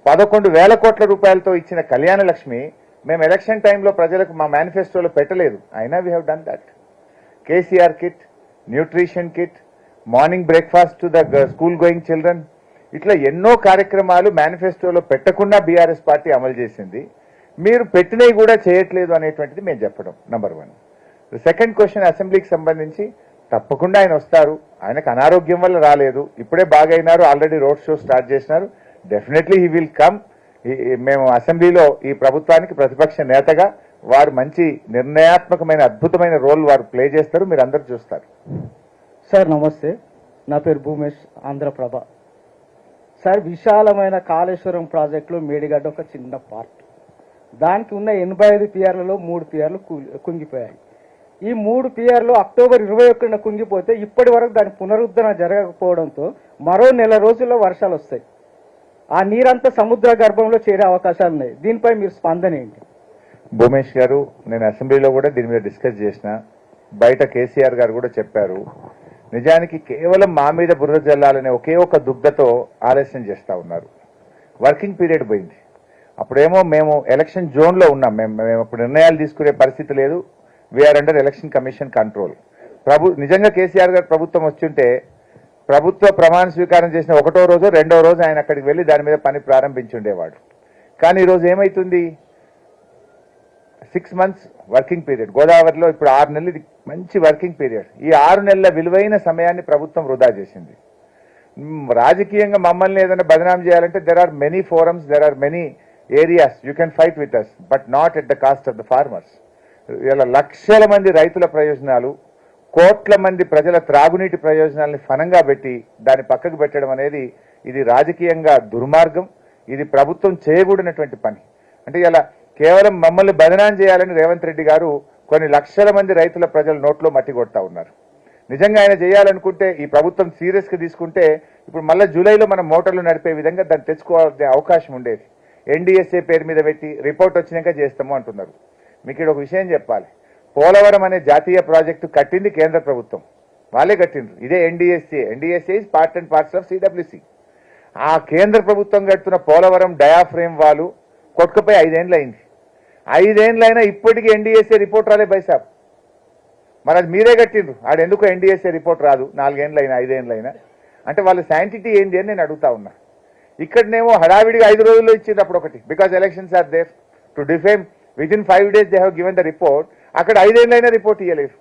11,000 కోట్ల రూపాయలతో ఇచ్చిన కళ్యాణ లక్ష్మి మేము ఎలక్షన్ టైంలో ప్రజలకు మా మేనిఫెస్టోలో పెట్టలేదు, అయినా we have done that. KCR kit, nutrition kit, morning breakfast to the school going children, ఇట్లా ఎన్నో కార్యక్రమాలు మేనిఫెస్టోలో పెట్టకుండా బీఆర్ఎస్ పార్టీ అమలు చేసింది. మీరు పెట్టినవి కూడా చేయట్లేదు అనేటువంటిది మేము చెప్పడం నంబర్ 1. సెకండ్ క్వశ్చన్, అసెంబ్లీకి సంబంధించి తప్పకుండా ఆయన వస్తారు. ఆయనకు అనారోగ్యం వల్ల రాలేదు, ఇప్పుడే బాగైనారు, ఆల్రెడీ రోడ్ షో స్టార్ట్ చేసినారు. Definitely he will come. మేము అసెంబ్లీలో ఈ ప్రభుత్వానికి ప్రతిపక్ష నేతగా వారు మంచి నిర్ణయాత్మకమైన అద్భుతమైన రోల్ వారు ప్లే చేస్తారు, మీరు అందరూ చూస్తారు. సార్ నమస్తే, నా పేరు భూమేష్, ఆంధ్రప్రభ. సార్, విశాలమైన కాళేశ్వరం ప్రాజెక్టులో మేడిగడ్డ ఒక చిన్న పార్ట్. దానికి ఉన్న 85 పిఆర్లలో 3 పిఆర్లు కుంగిపోయాయి. ఈ 3 పిఆర్లు అక్టోబర్ 21న కుంగిపోతే ఇప్పటి వరకు దాని పునరుద్ధరణ జరగకపోవడంతో మరో నెల రోజుల్లో వర్షాలు వస్తాయి. ఆ నీరంతా సముద్ర గర్భంలో చేరే అవకాశాలు ఉన్నాయి. దీనిపై మీరు స్పందన ఏంటి? భూమేష్ గారు, నేను అసెంబ్లీలో కూడా దీని మీద డిస్కస్ చేసిన, బయట కేసీఆర్ గారు కూడా చెప్పారు. నిజానికి కేవలం మా మీద బుర్ర జల్లాలనే ఒకే ఒక దుగ్ధతో ఆలస్యం చేస్తా ఉన్నారు. వర్కింగ్ పీరియడ్ పోయింది, అప్పుడేమో మేము ఎలక్షన్ జోన్లో ఉన్నాం, మేము అప్పుడు నిర్ణయాలు తీసుకునే పరిస్థితి లేదు. We are under election commission control. నిజంగా కేసీఆర్ గారు ప్రభుత్వం వచ్చుంటే ప్రభుత్వ ప్రమాణ స్వీకారం చేసిన 1వ రోజు 2వ రోజు ఆయన అక్కడికి వెళ్ళి దాని మీద పని ప్రారంభించుండేవాడు. కానీ ఈరోజు ఏమైతుంది, 6 months వర్కింగ్ పీరియడ్. గోదావరిలో ఇప్పుడు 6 నెలలు ఇది మంచి వర్కింగ్ పీరియడ్. ఈ 6 నెలల విలువైన సమయాన్ని ప్రభుత్వం వృధా చేసింది. రాజకీయంగా మమ్మల్ని ఏదైనా బదనాం చేయాలంటే there are many forums, there are many areas you can fight with us, but not at the cost of the farmers. ఇలా లక్షల మంది రైతుల ప్రయోజనాలు, కోట్ల మంది ప్రజల త్రాగునీటి ప్రయోజనాలని ఫనంగా పెట్టి దాన్ని పక్కకు పెట్టడం అనేది ఇది రాజకీయంగా దుర్మార్గం. ఇది ప్రభుత్వం చేయకూడనటువంటి పని. అంటే ఇలా కేవలం మమ్మల్ని బదనాం చేయాలని రేవంత్ రెడ్డి గారు కొన్ని లక్షల మంది రైతుల ప్రజల నోట్లో మట్టి కొడతా ఉన్నారు. నిజంగా ఆయన చేయాలనుకుంటే, ఈ ప్రభుత్వం సీరియస్ గా తీసుకుంటే ఇప్పుడు మళ్ళీ జూలైలో మనం మోటార్లు నడిపే విధంగా దాన్ని తెచ్చుకోవాల్సిన అవకాశం ఉండేది. ఎన్డీఎస్ఏ పేరు మీద పెట్టి రిపోర్ట్ వచ్చినాక చేస్తాము అంటున్నారు. మీకు ఇక్కడ ఒక విషయం చెప్పాలి, పోలవరం అనే జాతీయ ప్రాజెక్టు కట్టింది కేంద్ర ప్రభుత్వం, వాళ్ళే కట్టిండ్రు. ఇదే NDSA. NDSA is part and parts of CWC. ఆ కేంద్ర ప్రభుత్వం కడుతున్న పోలవరం డయాఫ్రేమ్ వాళ్ళు కొట్టుకుపోయి 5 ఏళ్ళు అయింది. 5 ఏళ్ళైనా ఇప్పటికీ ఎన్డీఎస్ఏ రిపోర్ట్ రాలే బైసాబ్. మరి అది మీరే కట్టిండ్రు, ఆడెందుకు ఎన్డీఎస్ఏ రిపోర్ట్ రాదు 4 ఏళ్ళైనా 5 ఏళ్ళైనా? అంటే వాళ్ళ శాంటిటీ ఏంది అని నేను అడుగుతా ఉన్నా. ఇక్కడనేమో హడావిడిగా 5 రోజుల్లో ఇచ్చింది అప్పుడు ఒకటి, because elections are there to defame within 5 days they have given the report. అక్కడ 5 ఏళ్ళైనా రిపోర్ట్ ఇవ్వలేదు.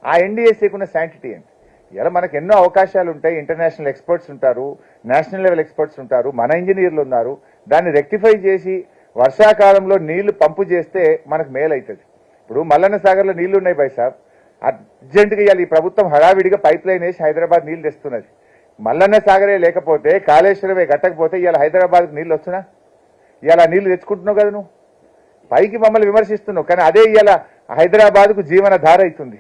ఆ ఎన్డీఎస్ఏకున్న శాంటిటీ ఏంటి? ఇలా మనకు ఎన్నో అవకాశాలు ఉంటాయి. ఇంటర్నేషనల్ ఎక్స్పర్ట్స్ ఉంటారు, నేషనల్ లెవెల్ ఎక్స్పర్ట్స్ ఉంటారు, మన ఇంజనీర్లు ఉన్నారు. దాన్ని రెక్టిఫై చేసి వర్షాకాలంలో నీళ్లు పంపు చేస్తే మనకు మేలవుతుంది. ఇప్పుడు మల్లన్న సాగర్లో నీళ్లు ఉన్నాయి బై సాబ్, అర్జెంటుగా ఇవాళ ఈ ప్రభుత్వం హడావిడిగా పైప్ లైన్ వేసి హైదరాబాద్ నీళ్లు తెస్తున్నది. మల్లన్న సాగరే లేకపోతే, కాళేశ్వరమే కట్టకపోతే ఇవాళ హైదరాబాద్కు నీళ్ళు వస్తున్నా? ఇవాళ నీళ్లు తెచ్చుకుంటున్నావు కదా నువ్వు, పైకి మమ్మల్ని విమర్శిస్తున్నావు, కానీ అదే ఇవాళ హైదరాబాద్కు జీవన ధార అవుతుంది.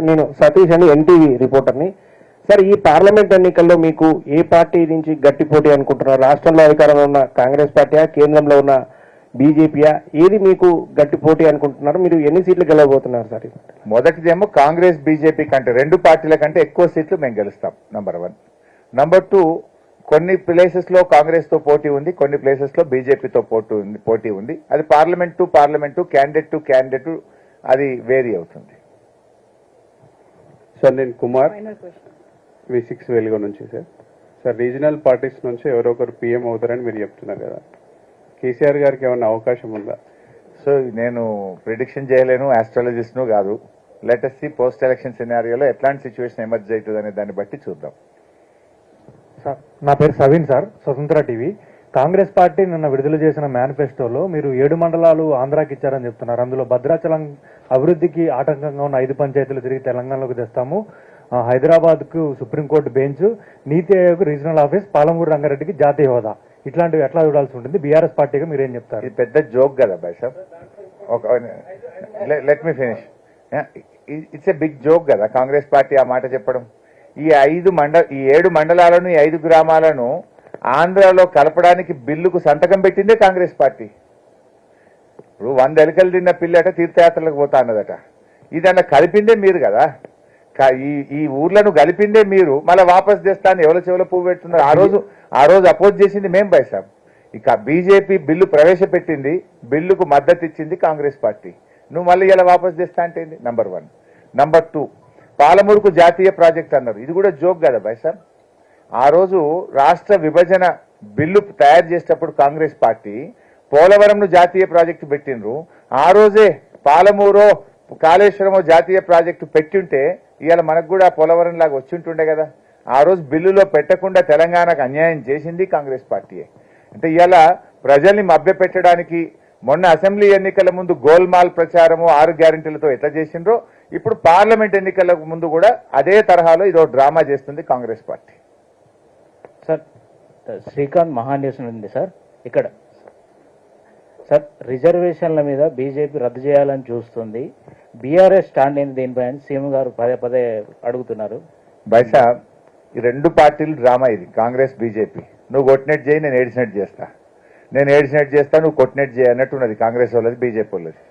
నేను సతీష్ అని ఎన్టీవీ రిపోర్టర్ని. సార్, ఈ పార్లమెంట్ ఎన్నికల్లో మీకు ఏ పార్టీ నుంచి గట్టి పోటీ అనుకుంటున్నారు? రాష్ట్రంలో అధికారంలో ఉన్న కాంగ్రెస్ పార్టీయా, కేంద్రంలో ఉన్న బీజేపీయా, ఏది మీకు గట్టి పోటీ అనుకుంటున్నారు? మీరు ఎన్ని సీట్లు గెలవబోతున్నారు సార్? మొదటిదేమో కాంగ్రెస్ బీజేపీ కంటే, రెండు పార్టీల కంటే ఎక్కువ సీట్లు మేము గెలుస్తాం, నంబర్ 1. నంబర్ 2, కొన్ని ప్లేసెస్ లో కాంగ్రెస్ తో పోటీ ఉంది, కొన్ని ప్లేసెస్ లో బీజేపీతో పోటీ ఉంది. అది parliament to parliament, candidate to candidate అది వేరీ అవుతుంది. సార్, నేను కుమార్, V6 వెలుగు నుంచి. సార్, రీజనల్ పార్టీస్ నుంచి ఎవరో ఒకరు పీఎం అవుతారని మీరు చెప్తున్నారు కదా, కేసీఆర్ గారికి ఏమన్నా అవకాశం ఉందా? సో నేను ప్రిడిక్షన్ చేయలేను, ఆస్ట్రాలజిస్ట్ను కాదు. లెటెస్ట్ సి పోస్ట్ ఎలక్షన్ సినారియోలో ఎట్లాంటి సిచ్యువేషన్ ఎమర్జ్ అవుతుంది అనే దాన్ని బట్టి చూద్దాం. సార్, నా పేరు సవీన్ సార్, స్వతంత్ర టీవీ. కాంగ్రెస్ పార్టీ నిన్న విడుదల చేసిన మేనిఫెస్టోలో మీరు 7 మండలాలు ఆంధ్రాకి ఇచ్చారని చెప్తున్నారు. అందులో భద్రాచలం అభివృద్ధికి ఆటంకంగా ఉన్న 5 పంచాయతీలు తిరిగి తెలంగాణలోకి తెస్తాము, హైదరాబాద్కు సుప్రీంకోర్టు బెంచ్, నీతి ఆయోగ్ రీజనల్ ఆఫీస్, పాలమూరు రంగారెడ్డికి జాతీయ హోదా, ఇట్లాంటివి ఎట్లా చూడాల్సి ఉంటుంది? బీఆర్ఎస్ పార్టీగా మీరేం చెప్తారు? ఇది పెద్ద జోక్ కదా బాయ్ సాబ్. Let me finish. It's a big joke కదా కాంగ్రెస్ పార్టీ ఆ మాట చెప్పడం. ఈ 7 మండలాలను, ఈ 5 గ్రామాలను ఆంధ్రాలో కలపడానికి బిల్లుకు సంతకం పెట్టిందే కాంగ్రెస్ పార్టీ. ఇప్పుడు 100 ఎలుకలు తిన్న పిల్లట తీర్థయాత్రలకు పోతా అన్నదట. ఇదన్నా కలిపిందే మీరు కదా, ఈ ఊర్లను కలిపిందే మీరు. మళ్ళీ వాపస్ చేస్తాను ఎవరి చెవులో పువ్వు పెడుతున్నారు. ఆ రోజు అపోజ్ చేసింది మేం బాయ్ సాబ్. ఇక బీజేపీ బిల్లు ప్రవేశపెట్టింది, బిల్లుకు మద్దతు ఇచ్చింది కాంగ్రెస్ పార్టీ. నువ్వు మళ్ళీ ఇలా వాపస్ చేస్తా అంటే నంబర్ 1. నంబర్ 2, పాలమూరుకు జాతీయ ప్రాజెక్ట్ అన్నారు. ఇది కూడా జోక్ కదా బాయ్ సాబ్. ఆ రోజు రాష్ట్ర విభజన బిల్లు తయారు చేసేటప్పుడు కాంగ్రెస్ పార్టీ పోలవరంను జాతీయ ప్రాజెక్టు పెట్టినరు. ఆ రోజే పాలమూరో కాళేశ్వరమో జాతీయ ప్రాజెక్టు పెట్టింటే ఇవాళ మనకు కూడా పోలవరం లాగా వచ్చింటుండే కదా. ఆ రోజు బిల్లులో పెట్టకుండా తెలంగాణకు అన్యాయం చేసింది కాంగ్రెస్ పార్టీయే. అంటే ఇవాళ ప్రజల్ని మభ్యపెట్టడానికి మొన్న అసెంబ్లీ ఎన్నికల ముందు గోల్మాల్ ప్రచారము 6 గ్యారెంటీలతో ఎట్లా చేసిండ్రో ఇప్పుడు పార్లమెంట్ ఎన్నికల ముందు కూడా అదే తరహాలో ఇదో డ్రామా చేస్తుంది కాంగ్రెస్ పార్టీ. సార్, శ్రీకాంత్ మహాన్యూస్ ఉంది సార్. ఇక్కడ సార్, రిజర్వేషన్ల మీద బీజేపీ రద్దు చేయాలని చూస్తుంది, బీఆర్ఎస్ స్టాండ్ ఏంది దీనిపై అని సీఎం గారు పదే అడుగుతున్నారు. బైసా, ఈ 2 పార్టీలు డ్రామా ఇది, కాంగ్రెస్ బీజేపీ. నువ్వు కొట్టినట్టు చేయి, నేను ఏడిచినట్టు చేస్తా, నేను ఏడిచినట్టు చేస్తా, నువ్వు కొట్టినట్టు చేయి అన్నట్టున్నది కాంగ్రెస్ వాళ్ళది, బీజేపీ వాళ్ళది.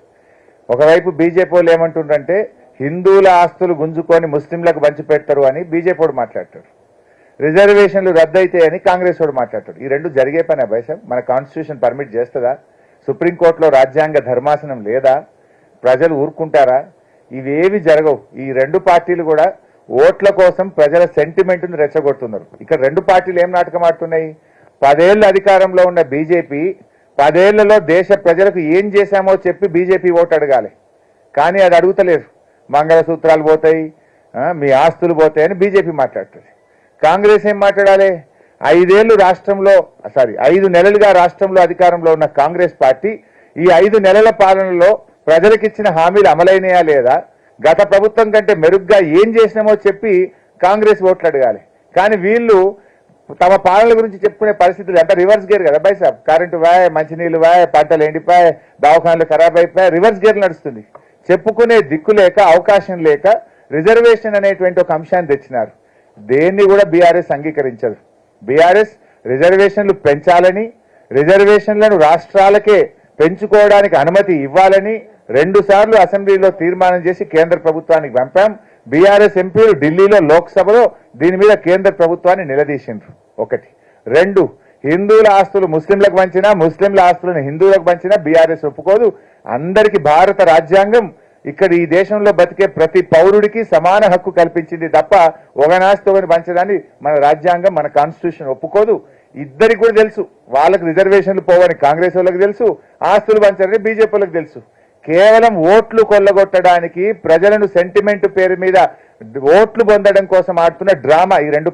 ఒకవైపు బీజేపీ వాళ్ళు ఏమంటుండ్రంటే హిందువుల ఆస్తులు గుంజుకొని ముస్లింలకు పంచి పెడతారు అని బీజేపీ వాడు మాట్లాడతాడు, రిజర్వేషన్లు రద్దయితాయని కాంగ్రెస్ వాడు మాట్లాడతాడు. ఈ 2 జరిగే పనే బైసా? మన కాన్స్టిట్యూషన్ పర్మిట్ చేస్తుందా? సుప్రీంకోర్టులో రాజ్యాంగ ధర్మాసనం లేదా? ప్రజలు ఊరుకుంటారా? ఇవేవి జరగవు. ఈ 2 పార్టీలు కూడా ఓట్ల కోసం ప్రజల సెంటిమెంట్ను రెచ్చగొడుతున్నారు. ఇక్కడ 2 పార్టీలు ఏం నాటకం ఆడుతున్నాయి? 10 ఏళ్ల అధికారంలో ఉన్న బీజేపీ 10 ఏళ్లలో దేశ ప్రజలకు ఏం చేశామో చెప్పి బీజేపీ ఓటు అడగాలి, కానీ అది అడుగుతలేరు. మంగళసూత్రాలు పోతాయి, మీ ఆస్తులు పోతాయని బీజేపీ మాట్లాడుతుంది. కాంగ్రెస్ ఏం మాట్లాడాలి? 5 నెలలుగా రాష్ట్రంలో అధికారంలో ఉన్న కాంగ్రెస్ పార్టీ ఈ 5 నెలల పాలనలో ప్రజలకిచ్చిన హామీలు అమలైనయా లేదా, గత ప్రభుత్వం కంటే మెరుగ్గా ఏం చేసినామో చెప్పి కాంగ్రెస్ ఓట్లు అడగాలి. కానీ వీళ్ళు తమ పాలన గురించి చెప్పుకునే పరిస్థితులు అంతా రివర్స్ గేర్ కదా బై సాబ్. కరెంటు వాయ్, మంచినీళ్ళు వాయ్, పంటలు ఎండిపోయి, దవాఖానలు ఖరాబ్ అయిపోయాయి, రివర్స్ గేర్ నడుస్తుంది. చెప్పుకునే దిక్కు లేక, అవకాశం లేక రిజర్వేషన్ అనేటువంటి ఒక అంశాన్ని తెచ్చినారు. దేన్ని కూడా బీఆర్ఎస్ అంగీకరించదు. బీఆర్ఎస్ రిజర్వేషన్లు పెంచాలని, రిజర్వేషన్లను రాష్ట్రాలకే పెంచుకోవడానికి అనుమతి ఇవ్వాలని 2 సార్లు అసెంబ్లీలో తీర్మానం చేసి కేంద్ర ప్రభుత్వానికి పంపాం. బీఆర్ఎస్ ఎంపీలు ఢిల్లీలో లోక్సభలో దీని మీద కేంద్ర ప్రభుత్వాన్ని నిలదీసిండ్రు. 1. 2, హిందువుల ఆస్తులు ముస్లింలకు పంచినా, ముస్లింల ఆస్తులను హిందువులకు పంచినా బీఆర్ఎస్ ఒప్పుకోదు. అందరికీ భారత రాజ్యాంగం ఇక్కడ ఈ దేశంలో బతికే ప్రతి పౌరుడికి సమాన హక్కు కల్పించింది తప్ప ఒకనాస్తి పంచడాన్ని మన రాజ్యాంగం, మన కాన్స్టిట్యూషన్ ఒప్పుకోదు. ఇద్దరికి కూడా తెలుసు వాళ్ళకి రిజర్వేషన్లు పోవని కాంగ్రెస్ వాళ్ళకి తెలుసు, ఆస్తులు పంచారని బీజేపీ వాళ్ళకి తెలుసు. కేవలం ఓట్లు కొల్లగొట్టడానికి, ప్రజలను సెంటిమెంట్ పేరు మీద ఓట్లు పొందడం కోసం ఆడుతున్న డ్రామా ఈ రెండు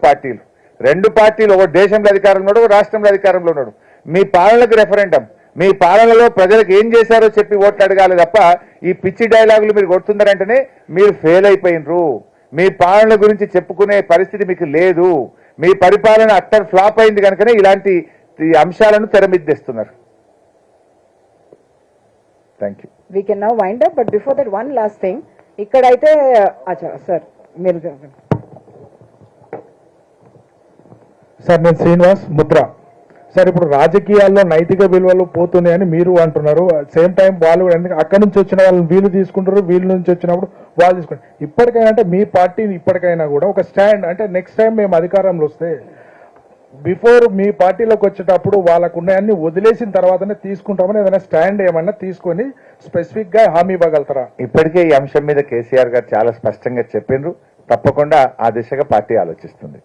పార్టీలు ఒక దేశంలో అధికారంలో ఉన్నాడు, ఒక రాష్ట్రంలో అధికారంలో ఉన్నాడు. మీ పాలనకు రెఫరెండం, మీ పాలనలో ప్రజలకు ఏం చేశారో చెప్పి ఓట్లు అడగాలి తప్ప ఈ పిచ్చి డైలాగులు మీరు కొడుతున్నారంటేనే మీరు ఫెయిల్ అయిపోయినరు. మీ పాలన గురించి చెప్పుకునే పరిస్థితి మీకు లేదు. మీ పరిపాలన అట్టర్ ఫ్లాప్ అయింది కనుకనే ఇలాంటి అంశాలను తెరమిద్దేస్తున్నారు. Thank you. We can now wind up, but before that one last thing. ఇక్కడైతే సార్ మీరు సార్ నేను శ్రీనివాస్ ముద్ర. సార్ ఇప్పుడు రాజకీయాల్లో నైతిక విలువలు పోతున్నాయని మీరు అంటున్నారు. సేమ్ టైం వాళ్ళు అక్కడి నుంచి వచ్చిన వాళ్ళని వీళ్ళు తీసుకుంటారు, వీళ్ళ నుంచి వచ్చినప్పుడు వాళ్ళు తీసుకుంటారు. ఇప్పటికైనా అంటే మీ పార్టీ ఇప్పటికైనా కూడా ఒక స్టాండ్, అంటే నెక్స్ట్ టైం మేము అధికారంలో వస్తే బిఫోర్ మీ పార్టీలోకి వచ్చేటప్పుడు వాళ్ళకు ఉన్నాయన్ని వదిలేసిన తర్వాతనే తీసుకుంటామని ఏదైనా స్టాండ్ ఏమన్నా తీసుకొని స్పెసిఫిక్ గా హామీ ఇవ్వగలుగుతారా? ఇప్పటికే ఈ అంశం మీద కేసీఆర్ గారు చాలా స్పష్టంగా చెప్పిండ్రు. తప్పకుండా ఆ దిశగా పార్టీ ఆలోచిస్తుంది.